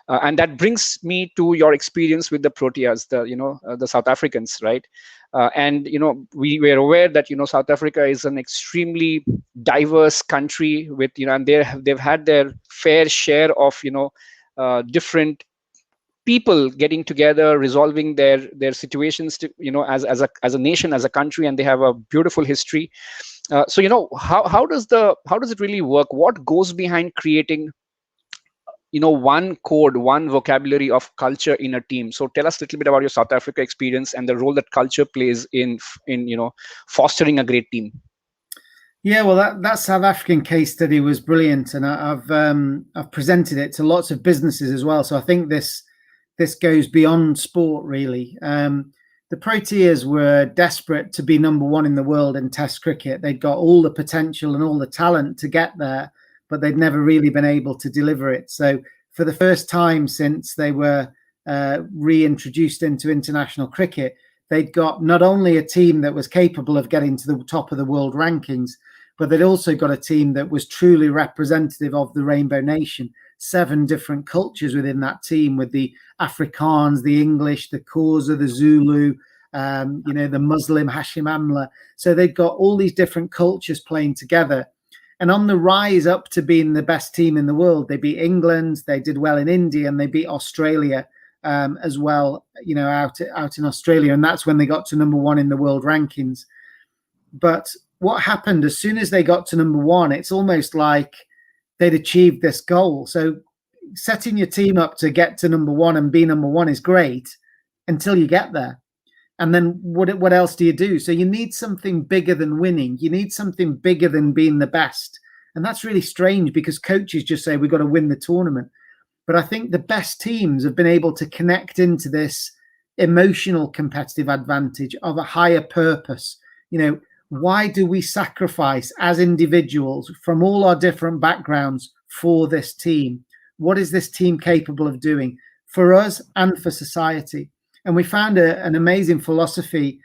And that brings me to your experience with the Proteas, the South Africans, right? And we were aware that South Africa is an extremely diverse country with and they've had their fair share of different people getting together, resolving their situations to, as a nation, as a country, and they have a beautiful history. So how does it really work? What goes behind creating one code, one vocabulary of culture in a team? So tell us a little bit about your South Africa experience and the role that culture plays in fostering a great team. Yeah, well, that South African case study was brilliant, and I've presented it to lots of businesses as well. So I think this goes beyond sport, really. The Proteas were desperate to be number one in the world in Test cricket. They'd got all the potential and all the talent to get there, but they'd never really been able to deliver it. So for the first time since they were reintroduced into international cricket, they'd got not only a team that was capable of getting to the top of the world rankings, but they'd also got a team that was truly representative of the Rainbow Nation. 7 different cultures within that team, with the Afrikaans, the English, the Xhosa, the Zulu, the Muslim Hashim Amla. So they've got all these different cultures playing together. And on the rise up to being the best team in the world, they beat England, they did well in India, and they beat Australia as well, out in Australia. And that's when they got to number 1 in the world rankings. But what happened as soon as they got to number 1, it's almost like they'd achieved this goal. So setting your team up to get to number 1 and be number 1 is great until you get there. And then what else do you do? So you need something bigger than winning. You need something bigger than being the best. And that's really strange because coaches just say, we've got to win the tournament. But I think the best teams have been able to connect into this emotional competitive advantage of a higher purpose. Why do we sacrifice as individuals from all our different backgrounds for this team? What is this team capable of doing for us and for society? And we found an amazing philosophy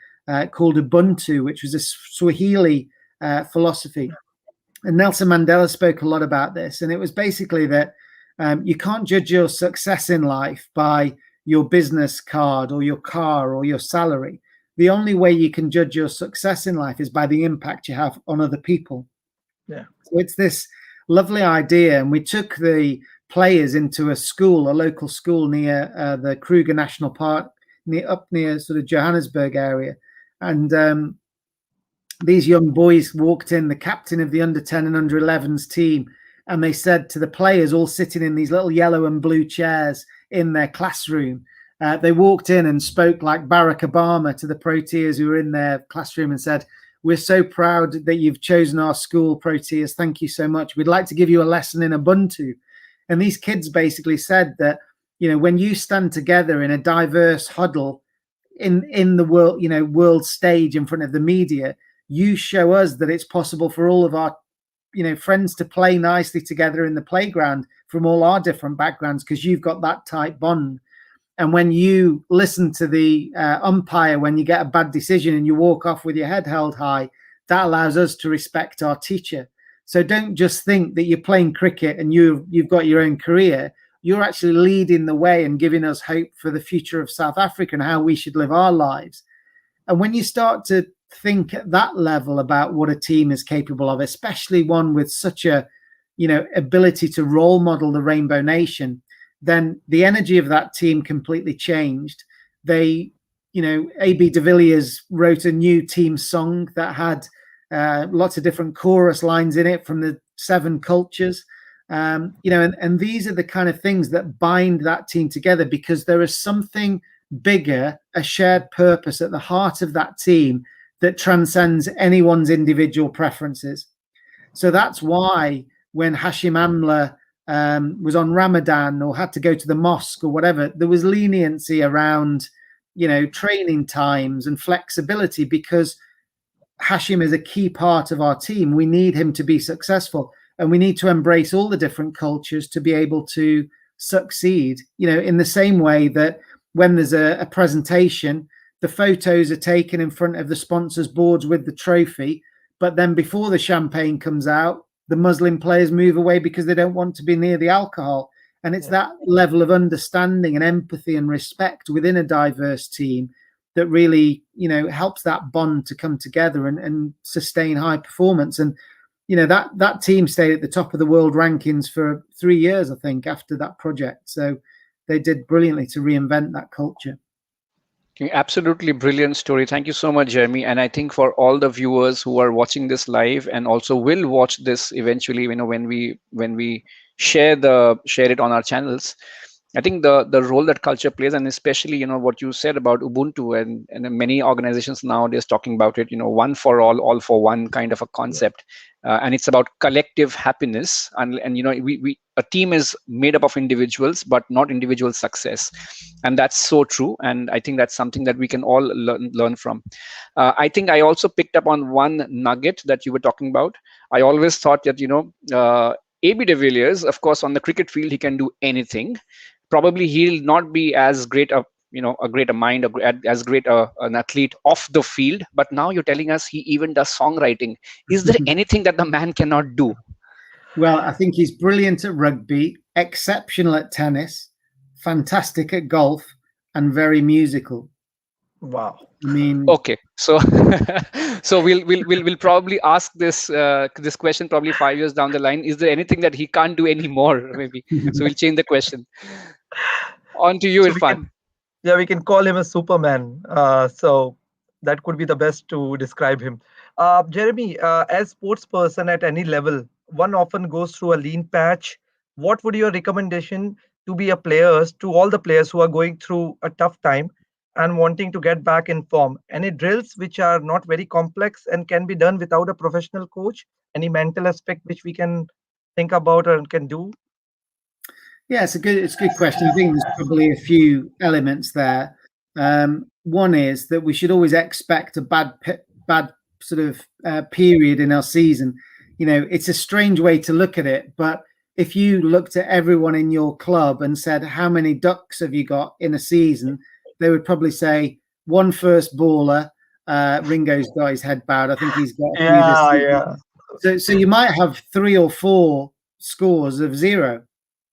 called Ubuntu, which was a Swahili philosophy. And Nelson Mandela spoke a lot about this. And it was basically that you can't judge your success in life by your business card or your car or your salary. The only way you can judge your success in life is by the impact you have on other people. Yeah. So it's this lovely idea. And we took the players into a local school near the Kruger National Park, up near sort of Johannesburg area. And these young boys walked in, the captain of the under-10 and under-11s team, and they said to the players all sitting in these little yellow and blue chairs in their classroom, they walked in and spoke like Barack Obama to the Proteas who were in their classroom and said, "We're so proud that you've chosen our school, Proteas. Thank you so much. We'd like to give you a lesson in Ubuntu." And these kids basically said that, when you stand together in a diverse huddle in the world, world stage in front of the media, you show us that it's possible for all of our, friends to play nicely together in the playground from all our different backgrounds, because you've got that tight bond. And when you listen to the umpire, when you get a bad decision and you walk off with your head held high, that allows us to respect our teacher. So don't just think that you're playing cricket and you've got your own career. You're actually leading the way and giving us hope for the future of South Africa and how we should live our lives. And when you start to think at that level about what a team is capable of, especially one with such a, ability to role model the Rainbow Nation, then the energy of that team completely changed. They, AB de Villiers wrote a new team song that had lots of different chorus lines in it from the 7 cultures. And these are the kind of things that bind that team together, because there is something bigger, a shared purpose at the heart of that team that transcends anyone's individual preferences. So that's why when Hashim Amla was on Ramadan or had to go to the mosque or whatever, there was leniency around, training times and flexibility, because Hashim is a key part of our team. We need him to be successful, and we need to embrace all the different cultures to be able to succeed, in the same way that when there's a presentation, the photos are taken in front of the sponsors' boards with the trophy, but then before the champagne comes out, the Muslim players move away because they don't want to be near the alcohol. And it's that level of understanding and empathy and respect within a diverse team that really, helps that bond to come together and sustain high performance. And, that team stayed at the top of the world rankings for 3 years, I think, after that project. So they did brilliantly to reinvent that culture. Absolutely brilliant story. Thank you so much, Jeremy. And I think for all the viewers who are watching this live and also will watch this eventually, when we share it on our channels, I think the role that culture plays, and especially what you said about Ubuntu, and many organizations nowadays talking about it, one for all for one kind of a concept, and it's about collective happiness, and we a team is made up of individuals, but not individual success, and that's so true. And I think that's something that we can all learn from. I think I also picked up on one nugget that you were talking about. I always thought that AB de Villiers, of course, on the cricket field, he can do anything. Probably he'll not be as great a great a mind, as great an athlete off the field. But now you're telling us he even does songwriting. Is there anything that the man cannot do? Well, I think he's brilliant at rugby, exceptional at tennis, fantastic at golf, and very musical. Wow. I mean, okay, so we'll probably ask this question probably 5 years down the line. Is there anything that he can't do anymore? Maybe. So we'll change the question. On to you, Irfan. We can call him a Superman. So that could be the best to describe him. Jeremy, as sports person at any level, one often goes through a lean patch. What would your recommendation to be to all the players who are going through a tough time and wanting to get back in form? Any drills which are not very complex and can be done without a professional coach? Any mental aspect which we can think about and can do? Yeah, it's a good question. I think there's probably a few elements there. One is that we should always expect a bad sort of period in our season. It's a strange way to look at it, but if you looked at everyone in your club and said, how many ducks have you got in a season? They would probably say one first baller. Ringo's got his head bowed. I think he's got a few this season. So you might have 3 or 4 scores of 0,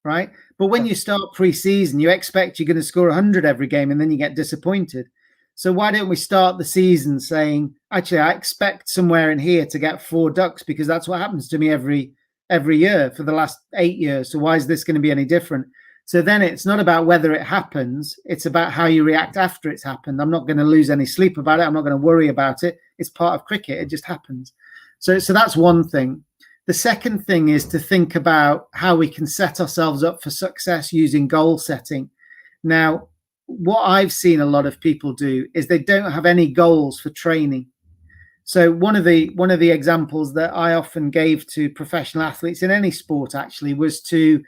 right? But when you start pre-season, you expect you're going to score 100 every game, and then you get disappointed. So why don't we start the season saying, actually, I expect somewhere in here to get 4 ducks, because that's what happens to me every year for the last 8 years. So why is this going to be any different? So then it's not about whether it happens, it's about how you react after it's happened. I'm not going to lose any sleep about it. I'm not going to worry about it. It's part of cricket. It just happens. So that's one thing. The second thing is to think about how we can set ourselves up for success using goal setting. Now, what I've seen a lot of people do is they don't have any goals for training. So one of the examples that I often gave to professional athletes in any sport actually was to,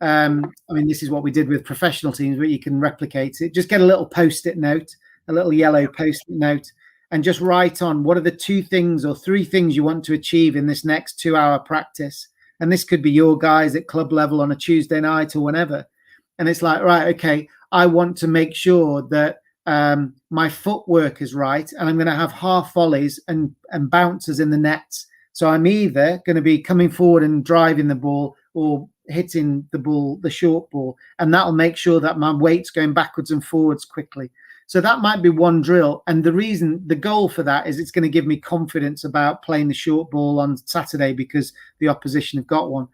I mean, this is what we did with professional teams, but you can replicate it. Just get a little post-it note, a little yellow post-it note, and just write on what are the 2 things or 3 things you want to achieve in this next 2-hour practice. And this could be your guys at club level on a Tuesday night or whenever. And it's like, right, okay, I want to make sure that my footwork is right, and I'm going to have half volleys and bouncers in the nets. So I'm either going to be coming forward and driving the ball or hitting the ball, the short ball, and that'll make sure that my weight's going backwards and forwards quickly. So that might be one drill. And the goal for that is it's going to give me confidence about playing the short ball on Saturday because the opposition have got one,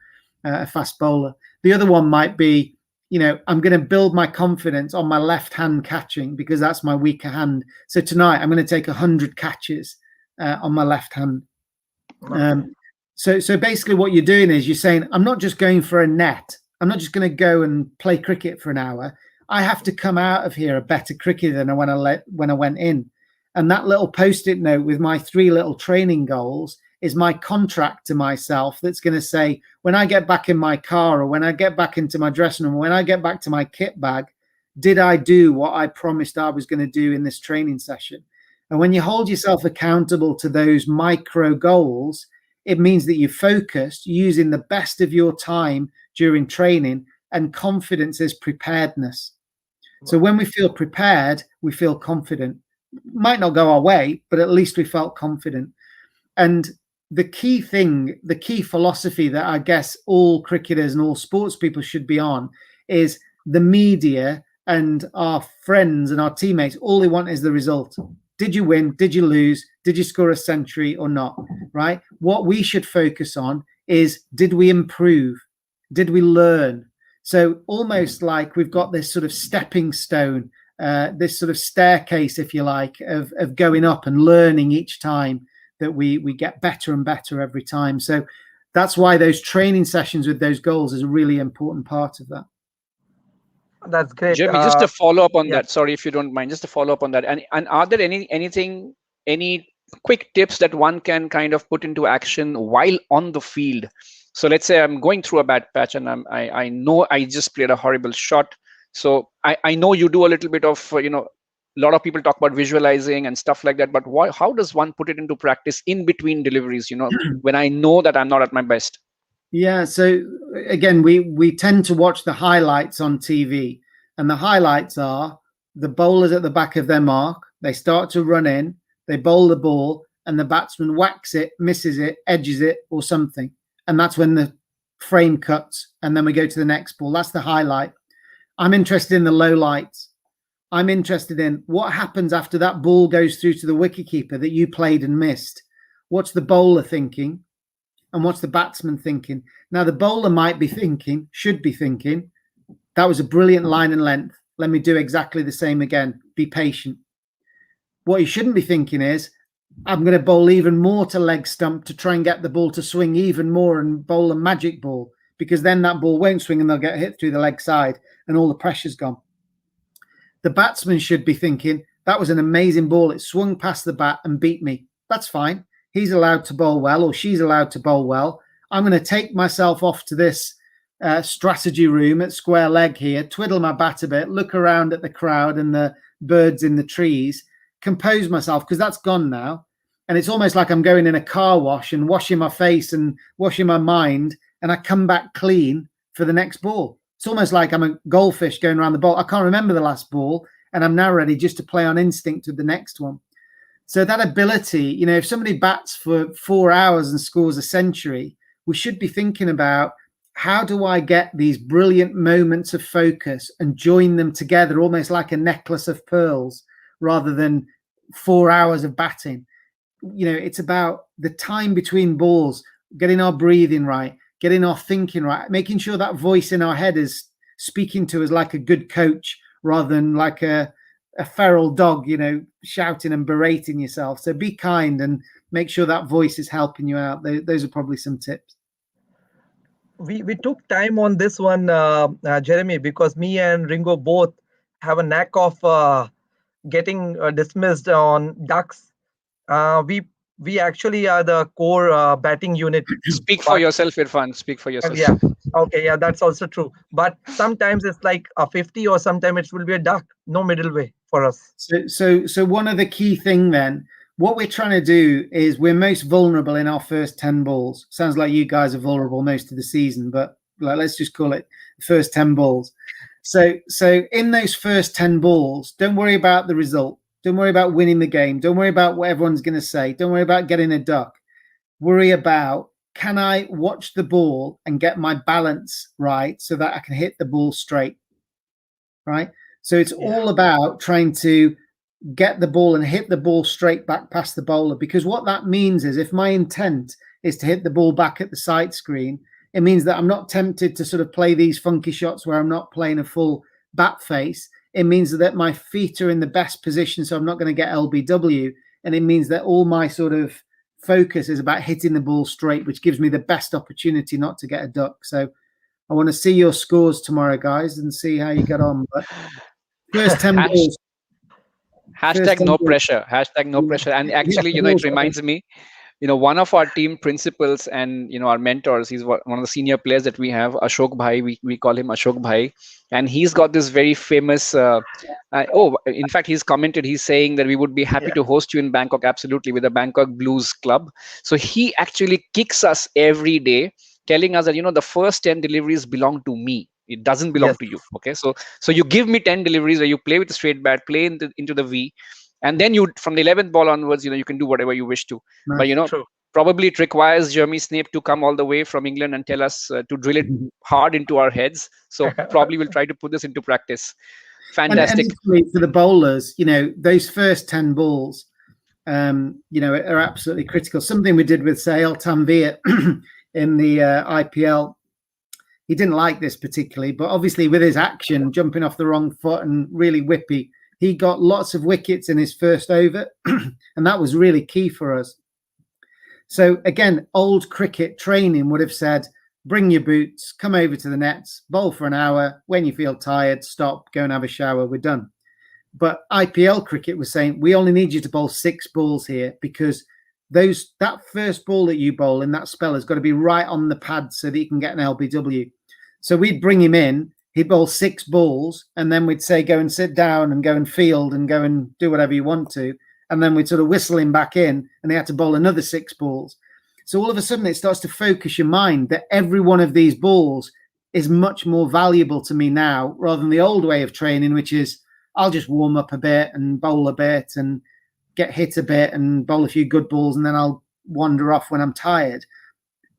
a fast bowler. The other one might be, I'm going to build my confidence on my left hand catching because that's my weaker hand. So tonight I'm going to take 100 catches on my left hand. So basically what you're doing is you're saying, I'm not just going for a net. I'm not just going to go and play cricket for an hour. I have to come out of here a better cricketer than when I went in. And that little post-it note with my 3 little training goals is my contract to myself that's going to say, when I get back in my car or when I get back into my dressing room, or when I get back to my kit bag, did I do what I promised I was going to do in this training session? And when you hold yourself accountable to those micro goals, it means that you're focused, using the best of your time during training, and confidence is preparedness. So when we feel prepared, we feel confident. Might not go our way, but at least we felt confident. And the key thing, the key philosophy that I guess all cricketers and all sports people should be on is the media and our friends and our teammates, all they want is the result. Did you win? Did you lose? Did you score a century or not? Right? What we should focus on is, did we improve? Did we learn? So almost like we've got this sort of stepping stone, this sort of staircase, if you like, of going up and learning each time that we get better and better every time. So that's why those training sessions with those goals is a really important part of that. That's great. Jeremy, just to follow up on that, sorry if you don't mind, just to follow up on that. And are there any quick tips that one can kind of put into action while on the field? So let's say I'm going through a bad patch and I know I just played a horrible shot. So I know you do a little bit of, a lot of people talk about visualizing and stuff like that, but how does one put it into practice in between deliveries, when I know that I'm not at my best? Yeah. So again, we tend to watch the highlights on TV, and the highlights are the bowlers at the back of their mark. They start to run in, they bowl the ball, and the batsman whacks it, misses it, edges it, or something. And that's when the frame cuts, and then we go to the next ball. That's the highlight. I'm interested in the low lights. I'm interested in what happens after that ball goes through to the wicketkeeper that you played and missed. What's the bowler thinking? And what's the batsman thinking? Now, the bowler might be thinking, should be thinking, that was a brilliant line and length. Let me do exactly the same again. Be patient. What he shouldn't be thinking is, I'm going to bowl even more to leg stump to try and get the ball to swing even more and bowl a magic ball, because then that ball won't swing and they'll get hit through the leg side and all the pressure's gone. The batsman should be thinking, that was an amazing ball. It swung past the bat and beat me. That's fine. He's allowed to bowl well, or she's allowed to bowl well. I'm going to take myself off to this strategy room at square leg here, twiddle my bat a bit, look around at the crowd and the birds in the trees, compose myself, because that's gone now. And it's almost like I'm going in a car wash and washing my face and washing my mind, and I come back clean for the next ball. It's almost like I'm a goldfish going around the ball. I can't remember the last ball, and I'm now ready just to play on instinct with the next one. So that ability, if somebody bats for 4 hours and scores a century, we should be thinking about, how do I get these brilliant moments of focus and join them together almost like a necklace of pearls, rather than 4 hours of batting. It's about the time between balls, getting our breathing right, getting our thinking right, making sure that voice in our head is speaking to us like a good coach rather than like a feral dog, shouting and berating yourself. So be kind and make sure that voice is helping you out. Those are probably some tips. We took time on this one, Jeremy, because me and Ringo both have a knack of getting dismissed on ducks. We actually are the core batting unit. Speak for yourself, Irfan. Speak for yourself. Yeah. Okay. Yeah, that's also true. But sometimes it's like a 50, or sometimes it will be a duck. No middle way for us. So one of the key thing then, what we're trying to do is we're most vulnerable in our first 10 balls. Sounds like you guys are vulnerable most of the season, but let's just call it the first 10 balls. So in those first 10 balls, don't worry about the result. Don't worry about winning the game. Don't worry about what everyone's going to say. Don't worry about getting a duck. Worry about, can I watch the ball and get my balance right so that I can hit the ball straight, right? So it's all about trying to get the ball and hit the ball straight back past the bowler, because what that means is if my intent is to hit the ball back at the side screen, it means that I'm not tempted to sort of play these funky shots where I'm not playing a full bat face. It means that my feet are in the best position, so I'm not going to get LBW. And it means that all my sort of focus is about hitting the ball straight, which gives me the best opportunity not to get a duck. So I want to see your scores tomorrow, guys, and see how you get on. But first 10 balls. Hashtag no pressure. Hashtag no pressure. And actually, it reminds me, one of our team principals and, our mentors, he's one of the senior players that we have, Ashok Bhai, we call him Ashok Bhai. And he's got this very famous, in fact, he's commented, he's saying that we would be happy to host you in Bangkok, absolutely, with the Bangkok Blues Club. So he actually kicks us every day, telling us that, the first 10 deliveries belong to me. It doesn't belong to you. Okay. So you give me 10 deliveries, or you play with the straight bat, play into the V. And then from the 11th ball onwards, you can do whatever you wish to. Nice. But, true. Probably it requires Jeremy Snape to come all the way from England and tell us to drill it hard into our heads. So probably we'll try to put this into practice. Fantastic. And for the bowlers, those first 10 balls, are absolutely critical. Something we did with Sahil Tanvir in the IPL. He didn't like this particularly, but obviously with his action, jumping off the wrong foot and really whippy, he got lots of wickets in his first over, and that was really key for us. So again, old cricket training would have said, bring your boots, come over to the nets, bowl for an hour. When you feel tired, stop, go and have a shower, we're done. But IPL cricket was saying, we only need you to bowl 6 balls here, because that first ball that you bowl in that spell has got to be right on the pad so that you can get an LBW. So we'd bring him in, he'd bowl 6 balls, and then we'd say, go and sit down and go and field and go and do whatever you want to. And then we'd sort of whistle him back in, and he had to bowl another 6 balls. So all of a sudden it starts to focus your mind that every one of these balls is much more valuable to me now, rather than the old way of training, which is I'll just warm up a bit and bowl a bit and get hit a bit and bowl a few good balls, and then I'll wander off when I'm tired.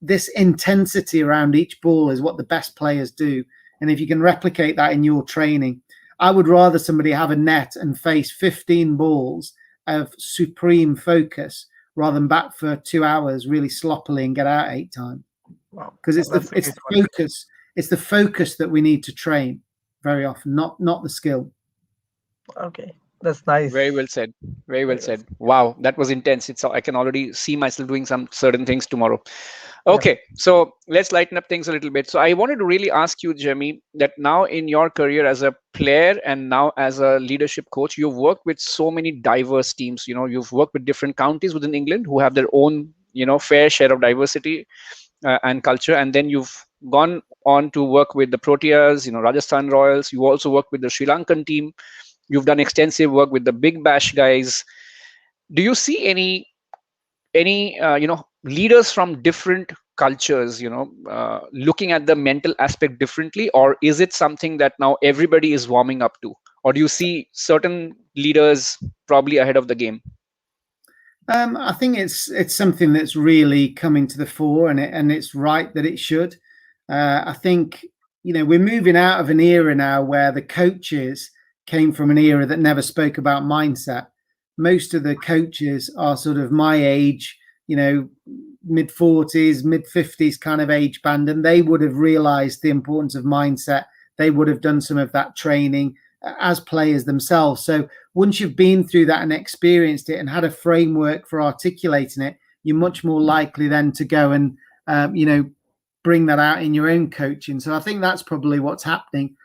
This intensity around each ball is what the best players do. And if you can replicate that in your training, I would rather somebody have a net and face 15 balls of supreme focus rather than bat for 2 hours really sloppily and get out 8 times. Wow. Because it's the focus that we need to train very often, not the skill. Okay. That's nice. Very well said. Very well said. Wow, that was intense. I can already see myself doing some certain things tomorrow. Okay, so let's lighten up things a little bit. So I wanted to really ask you, Jeremy, that now in your career as a player and now as a leadership coach, you've worked with so many diverse teams. You've worked with different counties within England who have their own, fair share of diversity and culture. And then you've gone on to work with the Proteas, Rajasthan Royals. You also worked with the Sri Lankan team. You've done extensive work with the Big Bash guys. Do you see any leaders from different cultures, looking at the mental aspect differently, or is it something that now everybody is warming up to? Or do you see certain leaders probably ahead of the game? I think it's something that's really coming to the fore, and it's right that it should. I think, we're moving out of an era now where the coaches came from an era that never spoke about mindset. Most of the coaches are sort of my age, mid-40s, mid-50s kind of age band, and they would have realized the importance of mindset they would have done some of that training as players themselves. So once you've been through that and experienced it and had a framework for articulating it, you're much more likely then to go and bring that out in your own coaching. So I think that's probably what's happening.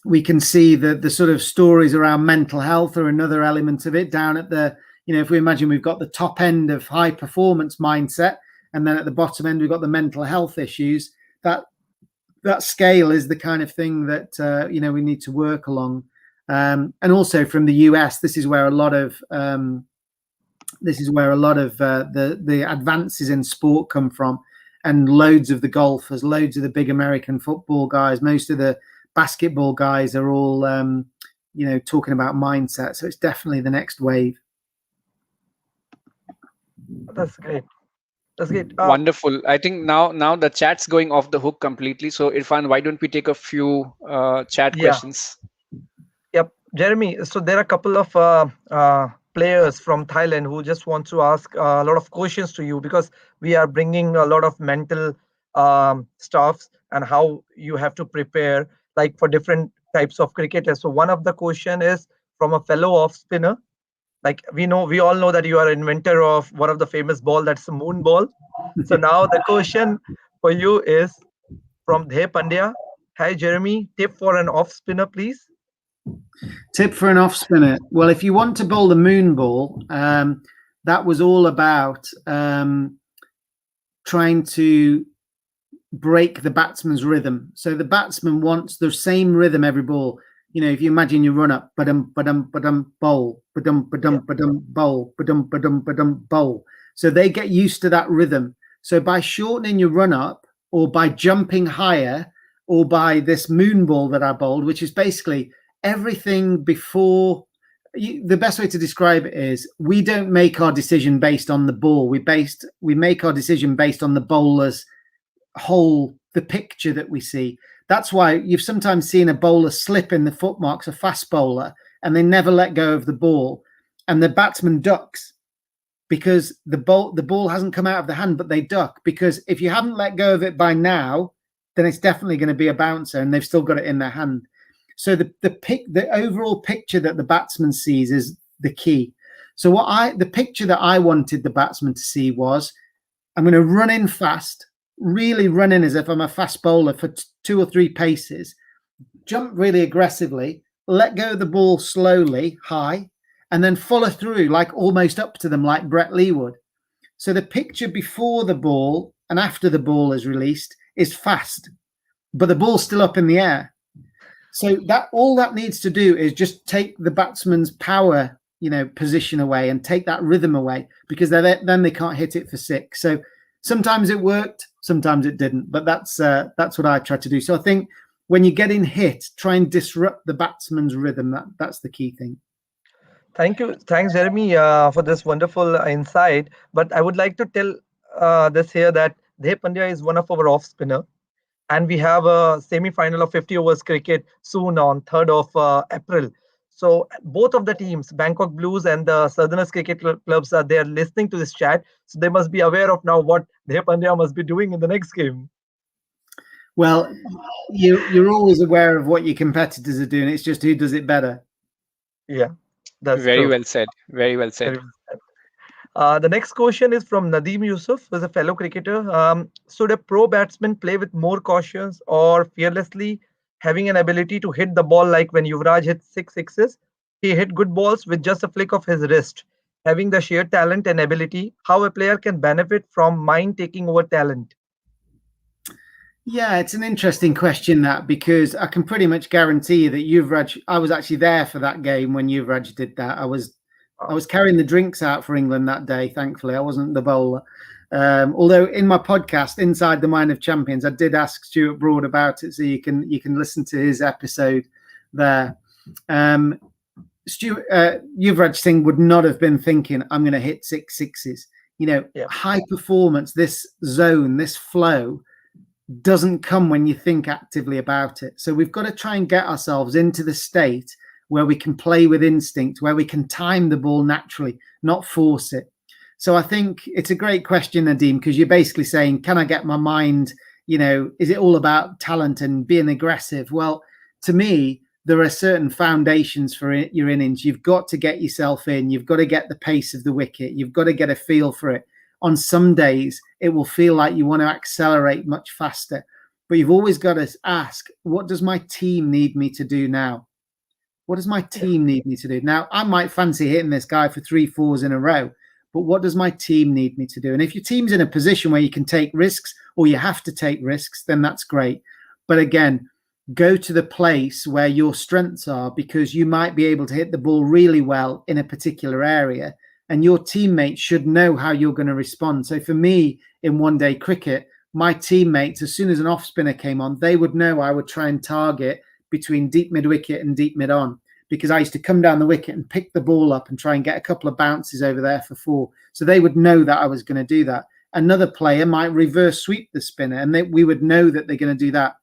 We can see the sort of stories around mental health are another element of it. Down at the, if we imagine we've got the top end of high performance mindset, and then at the bottom end we've got the mental health issues. That scale is the kind of thing that we need to work along. And also from the US, this is where a lot of the advances in sport come from, and loads of the golfers, loads of the big American football guys, most of the basketball guys are all talking about mindset. So it's definitely the next wave. That's great. That's great. Wonderful. I think now the chat's going off the hook completely. So Irfan, why don't we take a few chat questions? Yep, Jeremy. So there are a couple of players from Thailand who just want to ask a lot of questions to you, because we are bringing a lot of mental stuffs and how you have to prepare, like for different types of cricketers. So one of the question is from a fellow off spinner. Like we all know that you are inventor of one of the famous ball, that's the moon ball. So now the question for you is from Dhey Pandya. Hi Jeremy, tip for an off spinner, please. Tip for an off spinner. Well, if you want to bowl the moon ball, that was all about trying to break the batsman's rhythm. So the batsman wants the same rhythm every ball. If you imagine you run up, bowl, bowl, bowl. So they get used to that rhythm. So by shortening your run up, or by jumping higher, or by this moon ball that I bowled, which is basically everything before. The best way to describe it is we don't make our decision based on the ball. We make our decision based on the bowler's the picture that we see. That's why you've sometimes seen a bowler slip in the footmarks, a fast bowler, and they never let go of the ball, and the batsman ducks because the ball hasn't come out of the hand, but they duck, because if you haven't let go of it by now, then it's definitely going to be a bouncer, and they've still got it in their hand. So the overall picture that the batsman sees is the key. So the picture that I wanted the batsman to see was, I'm going to run in fast, really run in as if I'm a fast bowler for 2 or 3 paces, jump really aggressively, let go of the ball slowly, high, and then follow through like almost up to them like Brett Lee would. So the picture before the ball and after the ball is released is fast, but the ball's still up in the air. So that all that needs to do is just take the batsman's power, position away, and take that rhythm away, because then they can't hit it for 6. So sometimes it worked, sometimes it didn't, but that's what I try to do. So I think when you're getting hit, try and disrupt the batsman's rhythm. That's the key thing. Thank you. Thanks, Jeremy, for this wonderful insight. But I would like to tell this here that Dhey Pandya is one of our off spinner, and we have a semi-final of 50 overs cricket soon on 3rd of April. So both of the teams, Bangkok Blues and the Southerners Cricket Clubs, are there listening to this chat. So they must be aware of now what Dhey Pandya must be doing in the next game. Well, you're always aware of what your competitors are doing. It's just who does it better. Yeah, that's very true. well said. Very well said. The next question is from Nadeem Yusuf, who's a fellow cricketer. Should a pro batsman play with more caution or fearlessly, having an ability to hit the ball like when Yuvraj hit 6 sixes? He hit good balls with just a flick of his wrist. Having the sheer talent and ability, how a player can benefit from mind taking over talent? Yeah, it's an interesting question, that, because I can pretty much guarantee you that Yuvraj, I was actually there for that game when Yuvraj did that. I was carrying the drinks out for England that day, thankfully. I wasn't the bowler. Although in my podcast, Inside the Mind of Champions, I did ask Stuart Broad about it, so you can listen to his episode there. Yuvraj Singh would not have been thinking, I'm going to hit 6 sixes. High performance, this zone, this flow doesn't come when you think actively about it. So we've got to try and get ourselves into the state where we can play with instinct, where we can time the ball naturally, not force it. So I think it's a great question, Nadeem, because you're basically saying, can I get my mind is it all about talent and being aggressive? Well, to me, there are certain foundations for your innings. You've got to get yourself in. You've got to get the pace of the wicket. You've got to get a feel for it. On some days, it will feel like you want to accelerate much faster. But you've always got to ask, what does my team need me to do now? What does my team need me to do? Now, I might fancy hitting this guy for 3-4s in a row, but what does my team need me to do? And if your team's in a position where you can take risks or you have to take risks, then that's great. But again, go to the place where your strengths are, because you might be able to hit the ball really well in a particular area, and your teammates should know how you're going to respond. So for me, in one-day cricket, my teammates, as soon as an off spinner came on, they would know I would try and target between deep mid-wicket and deep mid-on, because I used to come down the wicket and pick the ball up and try and get a couple of bounces over there for 4. So they would know that I was going to do that. Another player might reverse sweep the spinner, and we would know that they're going to do that.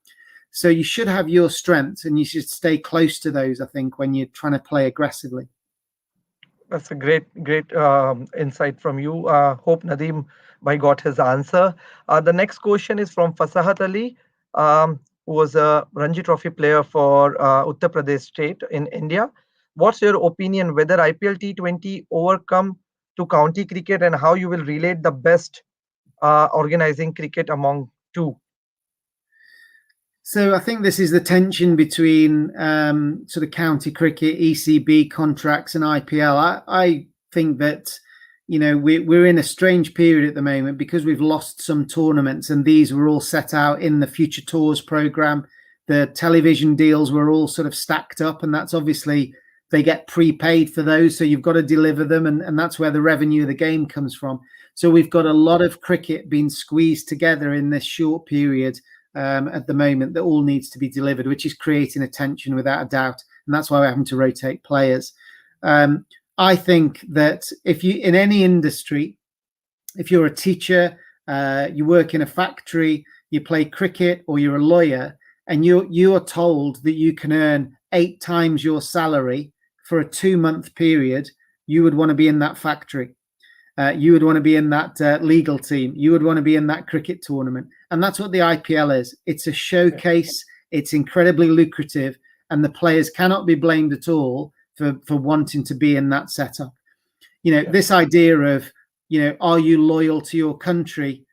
So you should have your strengths, and you should stay close to those, I think, when you're trying to play aggressively. That's a great insight from you. Hope Nadeem Bhai got his answer. The next question is from Fasahat Ali, who was a Ranji Trophy player for Uttar Pradesh state in India. What's your opinion whether IPL T20 overcome to county cricket, and how you will relate the best organizing cricket among two? So I think this is the tension between sort of county cricket, ECB contracts and IPL. I think that, we're in a strange period at the moment, because we've lost some tournaments, and these were all set out in the Future Tours program. The television deals were all sort of stacked up, and that's obviously, they get prepaid for those. So you've got to deliver them, and that's where the revenue of the game comes from. So we've got a lot of cricket being squeezed together in this short period at the moment that all needs to be delivered, which is creating a tension without a doubt. And that's why we're having to rotate players. I think that if you, in any industry, if you're a teacher, you work in a factory, you play cricket, or you're a lawyer, and you are told that you can earn 8 times your salary for a 2-month period, you would want to be in that factory. You would want to be in that legal team. You would want to be in that cricket tournament. And that's what the IPL is. It's a showcase. It's incredibly lucrative. And the players cannot be blamed at all for wanting to be in that setup. This idea of, are you loyal to your country?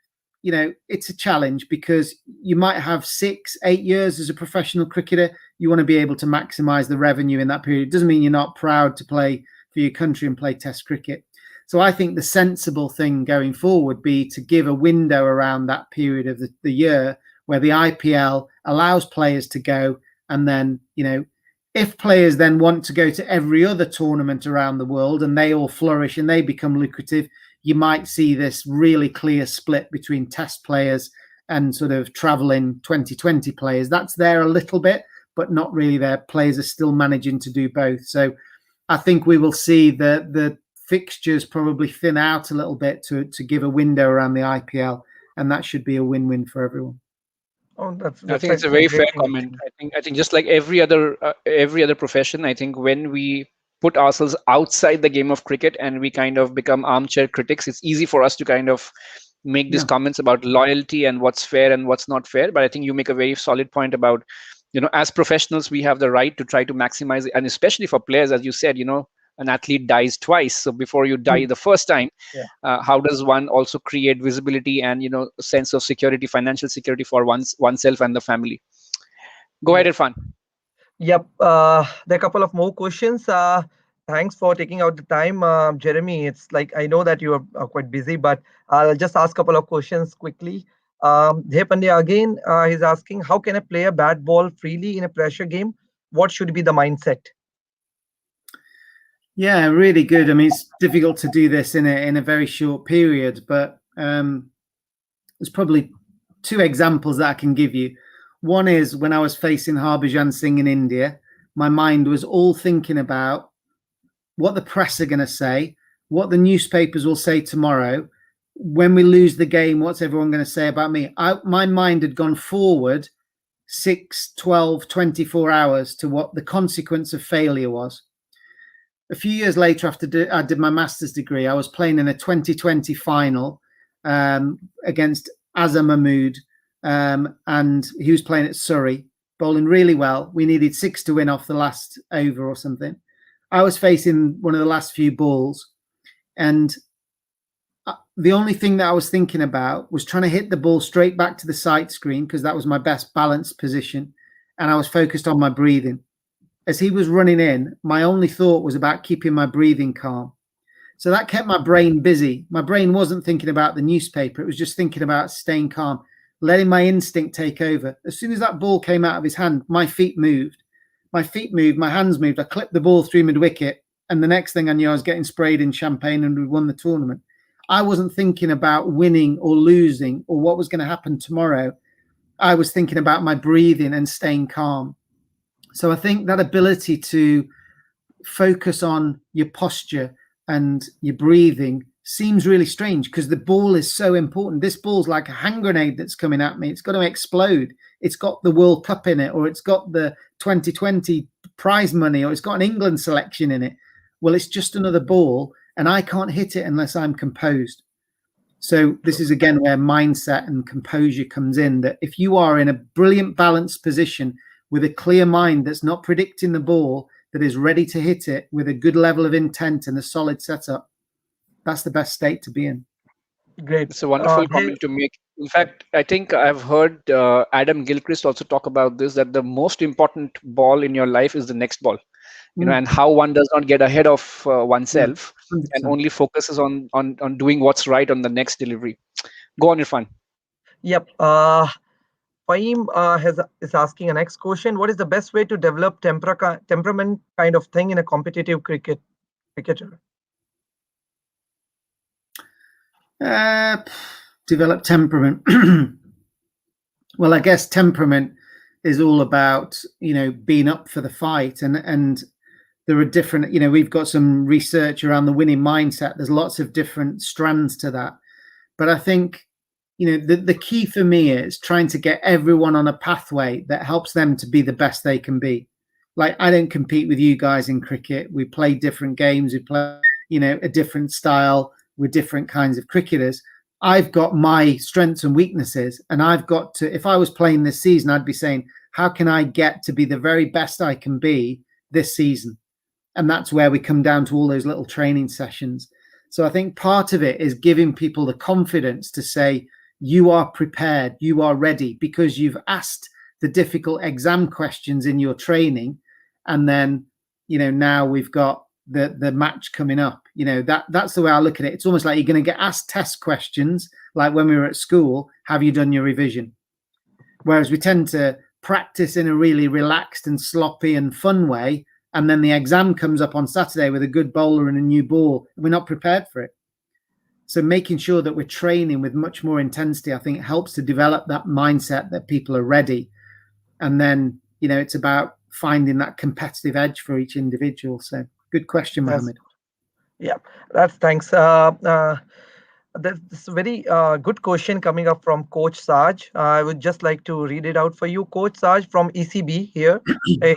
It's a challenge, because you might have 6-8 years as a professional cricketer. You want to be able to maximize the revenue in that period. It doesn't mean you're not proud to play for your country and play Test cricket. So I think the sensible thing going forward would be to give a window around that period of the year where the IPL allows players to go. And then, if players then want to go to every other tournament around the world and they all flourish and they become lucrative, you might see this really clear split between Test players and sort of traveling 2020 players. That's there a little bit, but not really there. Players are still managing to do both. So I think we will see the fixtures probably thin out a little bit to give a window around the IPL, and that should be a win-win for everyone. Oh, I think it's a very fair comment. I think just like every other profession, I think when we put ourselves outside the game of cricket and we kind of become armchair critics, it's easy for us to kind of make these comments about loyalty and what's fair and what's not fair. But I think you make a very solid point about, as professionals, we have the right to try to maximize it. And especially for players, as you said, an athlete dies twice. So before you die the first time, how does one also create visibility and, a sense of security, financial security for oneself and the family? Go ahead, Irfan. Yep. There are a couple of more questions. Thanks for taking out the time, Jeremy. It's like, I know that you are quite busy, but I'll just ask a couple of questions quickly. Jay Pandya again, he's asking, how can a player bat ball freely in a pressure game? What should be the mindset? Yeah, really good. I mean, it's difficult to do this in a very short period, but there's probably 2 examples that I can give you. One is when I was facing Harbhajan Singh in India, my mind was all thinking about what the press are going to say, what the newspapers will say tomorrow. When we lose the game, what's everyone going to say about me? My mind had gone forward 6, 12, 24 hours to what the consequence of failure was. A few years later, after I did my master's degree, I was playing in a 2020 final against Azhar Mahmood and he was playing at Surrey, bowling really well. We needed 6 to win off the last over or something. I was facing one of the last few balls, and the only thing that I was thinking about was trying to hit the ball straight back to the sight screen, because that was my best balanced position, and I was focused on my breathing. As he was running in, my only thought was about keeping my breathing calm. So that kept my brain busy. My brain wasn't thinking about the newspaper. It was just thinking about staying calm, letting my instinct take over. As soon as that ball came out of his hand, my feet moved. My hands moved. I clipped the ball through mid-wicket, and the next thing I knew, I was getting sprayed in champagne and we won the tournament. I wasn't thinking about winning or losing or what was going to happen tomorrow. I was thinking about my breathing and staying calm. So I think that ability to focus on your posture and your breathing seems really strange, because the ball is so important. This ball's like a hand grenade that's coming at me. It's got to explode. It's got the World Cup in it, or it's got the 2020 prize money, or it's got an England selection in it. Well, it's just another ball, and I can't hit it unless I'm composed. So this is again where mindset and composure comes in, that if you are in a brilliant balanced position with a clear mind that's not predicting the ball, that is ready to hit it with a good level of intent and a solid setup, that's the best state to be in. Great. It's a wonderful comment to make. In fact, I think I've heard Adam Gilchrist also talk about this, that the most important ball in your life is the next ball, and how one does not get ahead of oneself, and only focuses on doing what's right on the next delivery. Go on, Irfan. Yep. Fahim is asking a next question. What is the best way to develop temperament kind of thing in a competitive cricketer? Develop temperament. Well, I guess temperament is all about, being up for the fight, and there are different, we've got some research around the winning mindset. There's lots of different strands to that. But I think, the key for me is trying to get everyone on a pathway that helps them to be the best they can be. Like, I don't compete with you guys in cricket. We play different games. We play, a different style with different kinds of cricketers. I've got my strengths and weaknesses, and I've got to, if I was playing this season, I'd be saying, how can I get to be the very best I can be this season? And that's where we come down to all those little training sessions. So I think part of it is giving people the confidence to say, you are prepared, you are ready, because you've asked the difficult exam questions in your training. And then, now we've got the match coming up. That's the way I look at it. It's almost like you're going to get asked test questions, like when we were at school, have you done your revision? Whereas we tend to practice in a really relaxed and sloppy and fun way, and then the exam comes up on Saturday with a good bowler and a new ball, and we're not prepared for it. So making sure that we're training with much more intensity, I think, helps to develop that mindset that people are ready. And then, it's about finding that competitive edge for each individual. So good question, Mohammed. Yeah, thanks. This very good question coming up from Coach Saj. I would just like to read it out for you. Coach Saj from ECB here.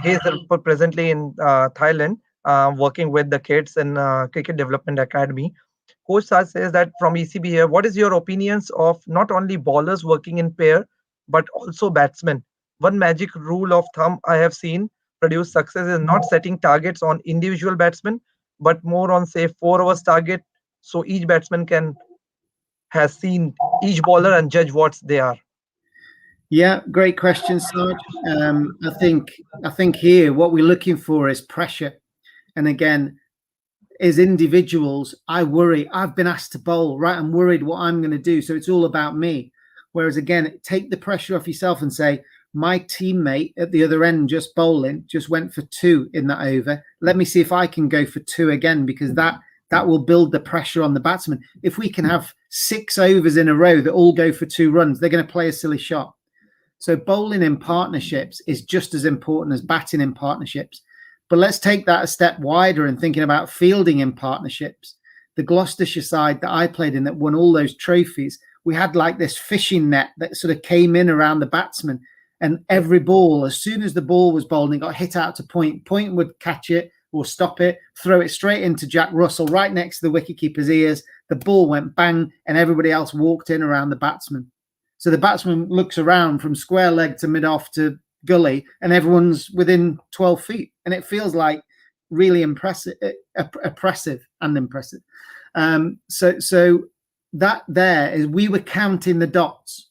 He's presently in Thailand, working with the kids in Cricket Development Academy. Coach Saj says that from ECB here, what is your opinions of not only bowlers working in pair, but also batsmen? One magic rule of thumb I have seen produce success is not setting targets on individual batsmen, but more on, say, 4 hours target, so each batsman has seen each bowler and judge what they are. Yeah, great question, Sarge. I think here what we're looking for is pressure. And again, as individuals, I worry. I've been asked to bowl, right? I'm worried what I'm going to do. So it's all about me. Whereas again, take the pressure off yourself and say, my teammate at the other end just bowling just went for 2 in that over. Let me see if I can go for 2 again, because that will build the pressure on the batsman. If we can have 6 overs in a row that all go for 2 runs, they're going to play a silly shot. So bowling in partnerships is just as important as batting in partnerships. But let's take that a step wider and thinking about fielding in partnerships. The Gloucestershire side that I played in that won all those trophies, we had like this fishing net that sort of came in around the batsman. And every ball, as soon as the ball was bowled, it got hit out to point. Point would catch it or stop it, throw it straight into Jack Russell, right next to the wicketkeeper's ears. The ball went bang, and everybody else walked in around the batsman. So the batsman looks around from square leg to mid-off to gully, and everyone's within 12 feet. And it feels like really oppressive and impressive. So that there is, we were counting the dots.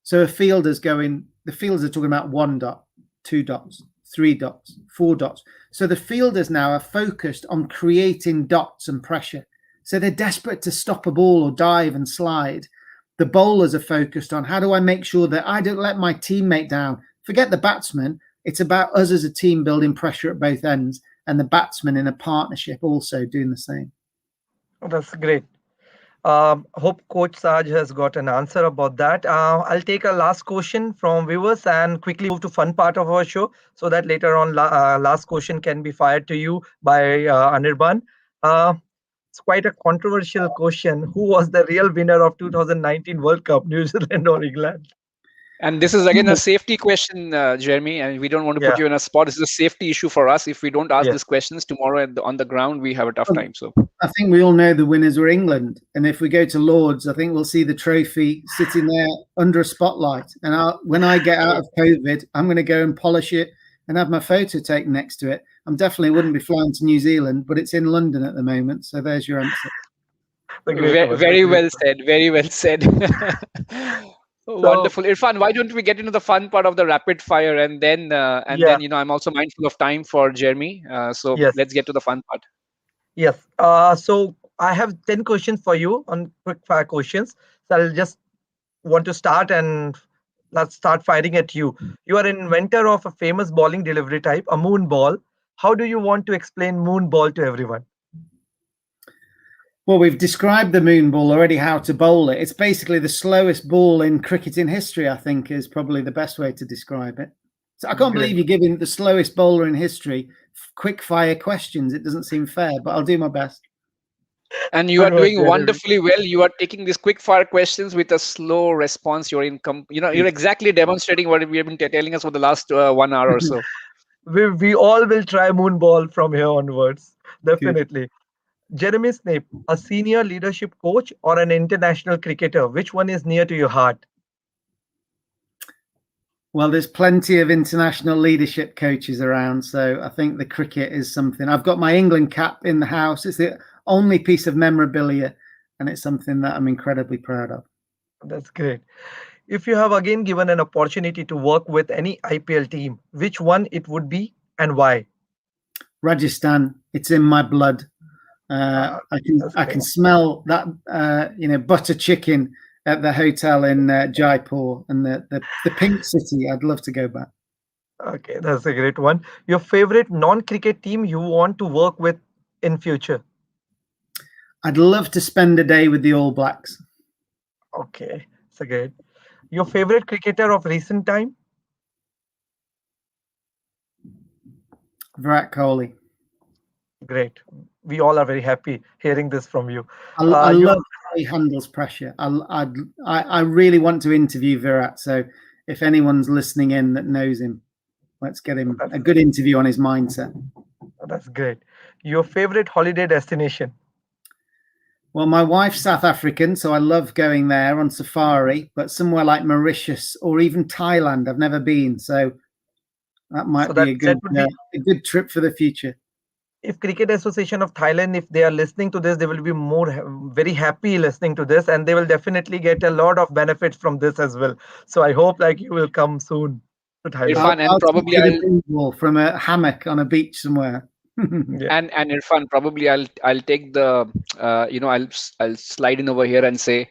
So the fielders are talking about 1 dot, 2 dots, 3 dots, 4 dots. So the fielders now are focused on creating dots and pressure. So they're desperate to stop a ball or dive and slide. The bowlers are focused on, how do I make sure that I don't let my teammate down? Forget the batsman. It's about us as a team building pressure at both ends, and the batsman in a partnership also doing the same. Oh, that's great. Hope Coach Saj has got an answer about that. I'll take a last question from viewers and quickly move to fun part of our show, so that later on last question can be fired to you by Anirban. It's quite a controversial question. Who was the real winner of 2019 World Cup, New Zealand or England? And this is again a safety question, Jeremy, and we don't want to put Yeah. you in a spot. This is a safety issue for us. If we don't ask Yes. these questions tomorrow on the ground, we have a tough time. So I think we all know the winners were England. And if we go to Lords, I think we'll see the trophy sitting there under a spotlight. And when I get out of COVID, I'm going to go and polish it and have my photo taken next to it. I definitely wouldn't be flying to New Zealand, but it's in London at the moment. So there's your answer. very well said. Very well said. Wonderful. Irfan, why don't we get into the fun part of the rapid fire, and then then I'm also mindful of time for Jeremy. So Yes. let's get to the fun part. Yes. So I have 10 questions for you on quick fire questions. So I'll just want to start, and let's start firing at you. You are an inventor of a famous bowling delivery type, a moon ball. How do you want to explain moon ball to everyone? Well, we've described the moon ball already, how to bowl it. It's basically the slowest ball in cricket in history, I think, is probably the best way to describe it. So I can't believe you're giving the slowest bowler in history quick fire questions. It doesn't seem fair, but I'll do my best. And you are doing wonderfully well. You are taking these quick fire questions with a slow response. You're you're exactly demonstrating what we have been telling us for the last 1 hour or so. We all will try moon ball from here onwards. Definitely. Good. Jeremy Snape, a senior leadership coach or an international cricketer, which one is near to your heart? Well, there's plenty of international leadership coaches around, so I think the cricket is something. I've got my England cap in the house. It's the only piece of memorabilia, and it's something that I'm incredibly proud of. That's great. If you have again given an opportunity to work with any IPL team, which one it would be and why? Rajasthan. It's in my blood. I can smell that butter chicken at the hotel in Jaipur, and the pink city. I'd love to go back. Okay, that's a great one. Your favorite non-cricket team you want to work with in future? I'd love to spend a day with the All Blacks. Okay, that's a great. Your favorite cricketer of recent time? Virat Kohli. Great. We all are very happy hearing this from you. I love how he handles pressure. I really want to interview Virat. So if anyone's listening in that knows him, let's get him a good interview on his mindset. That's great. Your favorite holiday destination? Well, my wife's South African, so I love going there on safari, but somewhere like Mauritius or even Thailand, I've never been. So that might be a good trip for the future. If Cricket Association of Thailand, if they are listening to this, they will be very happy listening to this, and they will definitely get a lot of benefits from this as well. So I hope you will come soon to Thailand. Irfan, and probably I'll from a hammock on a beach somewhere. Yeah. And Irfan, probably I'll take the I'll slide in over here and say,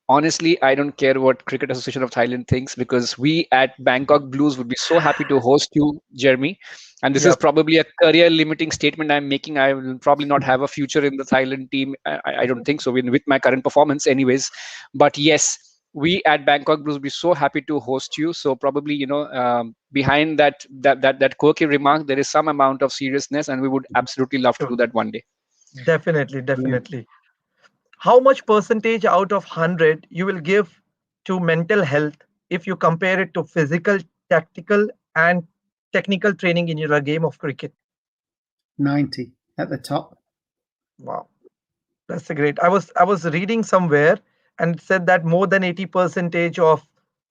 honestly, I don't care what Cricket Association of Thailand thinks, because we at Bangkok Blues would be so happy to host you, Jeremy. And this is probably a career limiting statement I'm making. I will probably not have a future in the Thailand team. I don't think so with my current performance anyways. But yes, we at Bangkok Blues would be so happy to host you. So probably, behind that quirky remark, there is some amount of seriousness, and we would absolutely love to do that one day. Definitely. Yeah. How much percentage out of 100 you will give to mental health if you compare it to physical, tactical, and technical training in your game of cricket? 90 at the top. Wow, that's great. I was reading somewhere, and it said that more than 80% of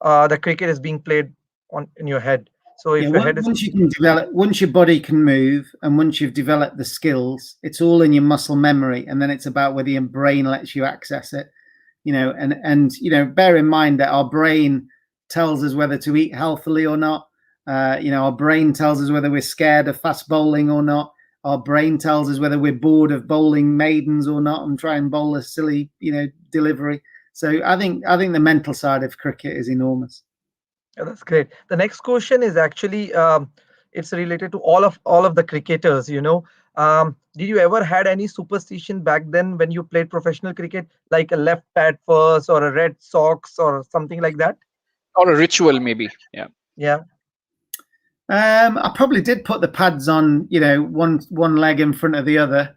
the cricket is being played on in your head. So Yeah, if your head is once you can develop, once your body can move, and once you've developed the skills, it's all in your muscle memory, and then it's about whether your brain lets you access it. And bear in mind that our brain tells us whether to eat healthily or not. Our brain tells us whether we're scared of fast bowling or not. Our brain tells us whether we're bored of bowling maidens or not, and try and bowl a silly, delivery. So I think the mental side of cricket is enormous. Yeah, that's great. The next question is actually it's related to all of the cricketers. Did you ever had any superstition back then when you played professional cricket, like a left pad first or a red socks or something like that? Or a ritual, maybe. Yeah. Yeah. I probably did put the pads on, one leg in front of the other.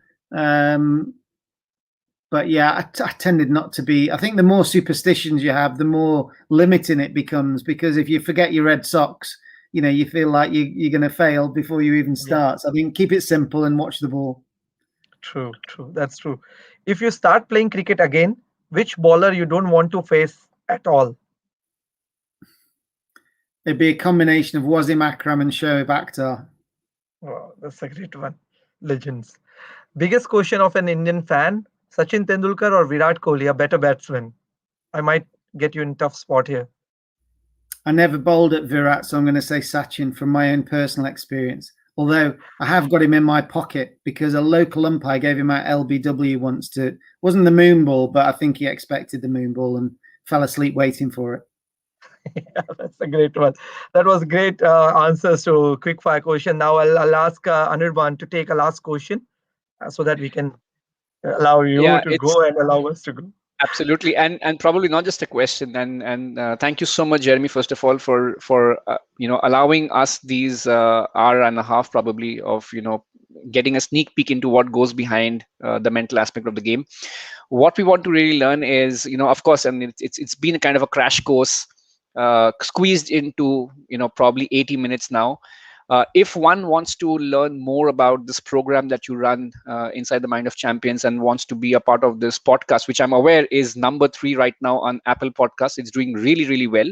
But yeah, I tended not to be. I think the more superstitions you have, the more limiting it becomes, because if you forget your red socks, you feel like you're going to fail before you even start. So I think keep it simple and watch the ball. True. That's true. If you start playing cricket again, which bowler you don't want to face at all? It'd be a combination of Wasim Akram and Shoaib Akhtar. Wow, that's a great one. Legends. Biggest question of an Indian fan: Sachin Tendulkar or Virat Kohli, a better batsman? I might get you in tough spot here. I never bowled at Virat, so I'm going to say Sachin from my own personal experience. Although I have got him in my pocket because a local umpire gave him out LBW once. Wasn't the moon ball, but I think he expected the moon ball and fell asleep waiting for it. Yeah, that's a great one. That was great answers to quick fire question. Now I'll ask Anirban to take a last question so that we can allow you Yeah, to it's go and allow us to go. absolutely, and probably not just a question. And thank you so much, Jeremy, first of all, for allowing us these hour and a half probably of getting a sneak peek into what goes behind the mental aspect of the game. What we want to really learn is, of course, and it's been a kind of a crash course squeezed into probably 80 minutes now. If one wants to learn more about this program that you run inside the Mind of Champions and wants to be a part of this podcast, which I'm aware is number 3 right now on Apple Podcasts, it's doing really, really well.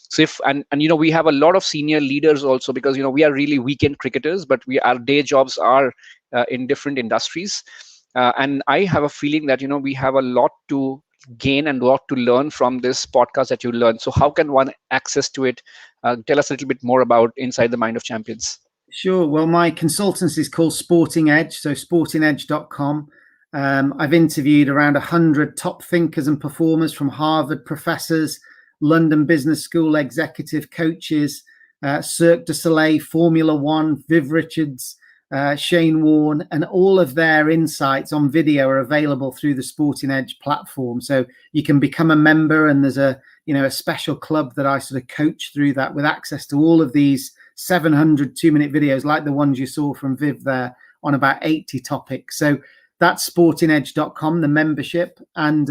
So if and we have a lot of senior leaders also, because we are really weekend cricketers, but our day jobs are in different industries. And I have a feeling that we have a lot to gain and a lot to learn from this podcast that you learn. So how can one access to it? Tell us a little bit more about Inside the Mind of Champions. Sure. Well, my consultancy is called Sporting Edge, so sportingedge.com. I've interviewed around 100 top thinkers and performers from Harvard professors, London Business School executive coaches, Cirque du Soleil, Formula One, Viv Richards, Shane Warne, and all of their insights on video are available through the Sporting Edge platform. So you can become a member, and there's a special club that I sort of coach through that, with access to all of these 700 2-minute videos like the ones you saw from Viv there on about 80 topics. So that's sportingedge.com, the membership. And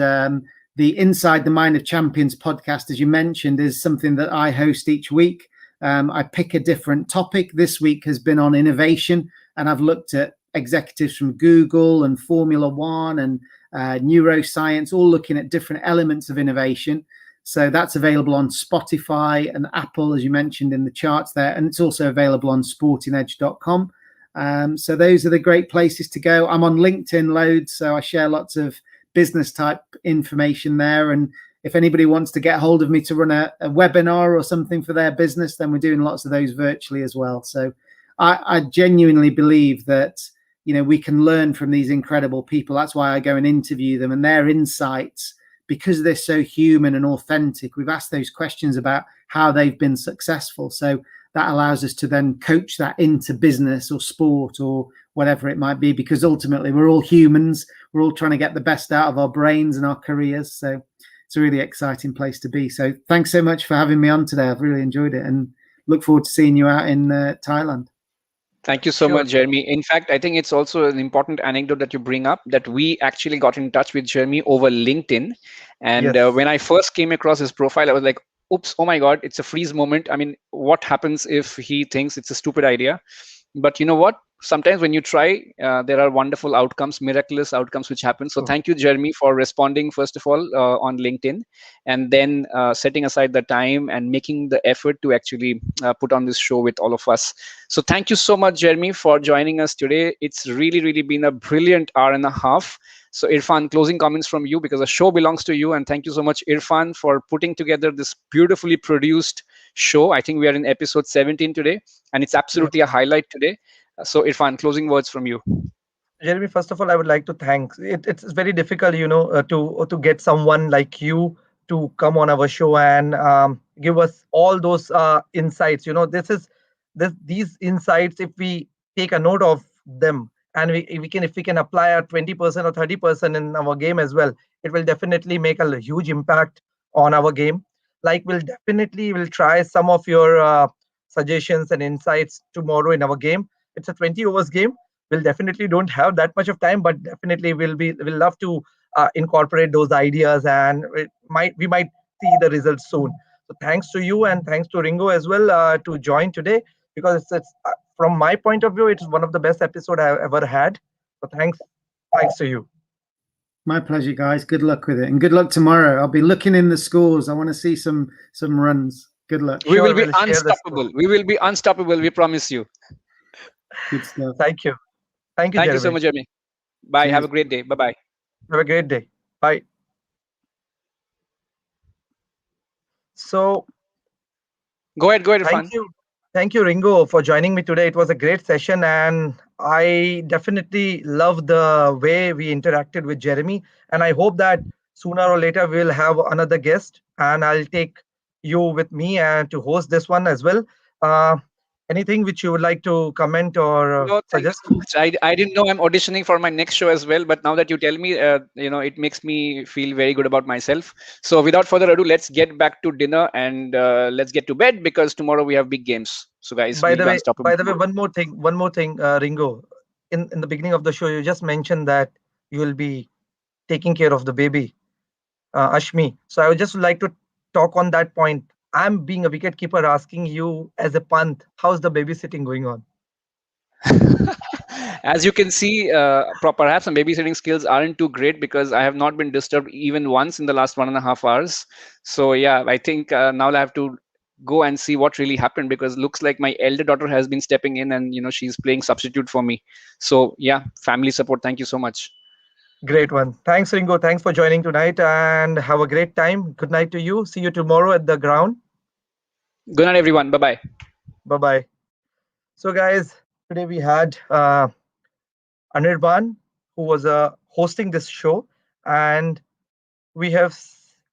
the Inside the Mind of Champions podcast, as you mentioned, is something that I host each week. I pick a different topic. This week has been on innovation, and I've looked at executives from Google and Formula One and neuroscience, all looking at different elements of innovation. So that's available on Spotify and Apple, as you mentioned in the charts there. And it's also available on sportingedge.com. So those are the great places to go. I'm on LinkedIn loads, so I share lots of business type information there. And if anybody wants to get hold of me to run a webinar or something for their business, then we're doing lots of those virtually as well. So I genuinely believe that, we can learn from these incredible people. That's why I go and interview them, and their insights, because they're so human and authentic. We've asked those questions about how they've been successful. So that allows us to then coach that into business or sport or whatever it might be, because ultimately we're all humans. We're all trying to get the best out of our brains and our careers. So it's a really exciting place to be. So thanks so much for having me on today. I've really enjoyed it and look forward to seeing you out in Thailand. Thank you so much, Jeremy. In fact, I think it's also an important anecdote that you bring up, that we actually got in touch with Jeremy over LinkedIn. And when I first came across his profile, I was like, oops, oh my God, it's a freeze moment. I mean, what happens if he thinks it's a stupid idea? But you know what? sometimes when you try, there are wonderful outcomes, miraculous outcomes which happen. So True. thank you, Jeremy, for responding first of all on LinkedIn, and then setting aside the time and making the effort to actually put on this show with all of us. So thank you so much, Jeremy, for joining us today. It's really, really been a brilliant hour and a half. So Irfan, closing comments from you, because the show belongs to you. And thank you so much, Irfan, for putting together this beautifully produced show. I think we are in episode 17 today, and it's Yes. absolutely a highlight today. So Irfan, closing words from you. Jeremy, first of all, I would like to thank. It's very difficult, to get someone like you to come on our show and give us all those insights. These insights. If we take a note of them, and if we can apply a 20% or 30% in our game as well, it will definitely make a huge impact on our game. Like we'll definitely will try some of your suggestions and insights tomorrow in our game. It's a 20 overs game. We'll definitely don't have that much of time, but definitely we'll love to incorporate those ideas, and we might see the results soon. So thanks to you, and thanks to Ringo as well to join today, because it's from my point of view, it's one of the best episode I've ever had. So thanks to you. My pleasure, guys. Good luck with it, and good luck tomorrow. I'll be looking in the scores. I want to see some runs. Good luck. We will be We'll share the score. unstoppable. We will be unstoppable. We promise you. Good stuff. Thank you. Thank you, Thank you so Jeremy. much, Jeremy. Bye. Have Cheers. a great day. Bye bye. Have a great day. Bye. So Go ahead, thank Irfan. you. Thank you, Ringo, for joining me today. It was a great session, and I definitely love the way we interacted with Jeremy. And I hope that sooner or later we'll have another guest, and I'll take you with me and to host this one as well. Uh, Anything which you would like to comment or No, thank you suggest? so much. I didn't know I'm auditioning for my next show as well, but now that you tell me, it makes me feel very good about myself. So without further ado, let's get back to dinner and let's get to bed, because tomorrow we have big games. So guys, By we'll the be way, unstoppable by the way, tomorrow. one more thing, Ringo. In the beginning of the show, you just mentioned that you will be taking care of the baby, Ashmi. So I would just like to talk on that point. I'm being a wicket keeper, asking you as a punt, how's the babysitting going on? As you can see, perhaps my babysitting skills aren't too great, because I have not been disturbed even once in the last 1.5 hours. So yeah, I think now I have to go and see what really happened, because looks like my elder daughter has been stepping in, and she's playing substitute for me. So yeah, family support. Thank you so much. Great one. Thanks, Ringo. Thanks for joining tonight, and have a great time. Good night to you. See you tomorrow at the ground. Good night, everyone. Bye bye. Bye bye. So, guys, today we had Anirban, who was hosting this show, and we have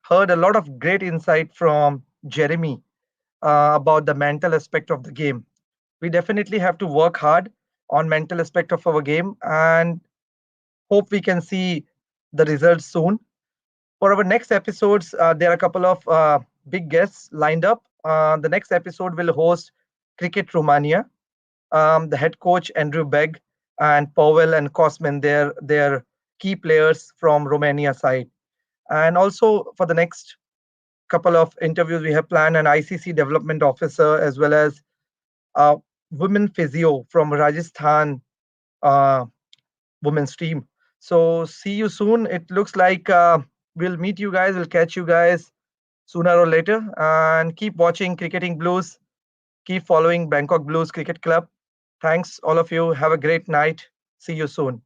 heard a lot of great insight from Jeremy about the mental aspect of the game. We definitely have to work hard on mental aspect of our game, and hope we can see the results soon. For our next episodes, there are a couple of big guests lined up. The next episode will host Cricket Romania, the head coach Andrew Begg and Powell and Kosman. They're key players from Romania side. And also for the next couple of interviews, we have planned an ICC development officer as well as a women physio from Rajasthan uh, women's team. So see you soon. It looks like we'll meet you guys. We'll catch you guys sooner or later. And keep watching Cricketing Blues. Keep following Bangkok Blues Cricket Club. Thanks, all of you. Have a great night. See you soon.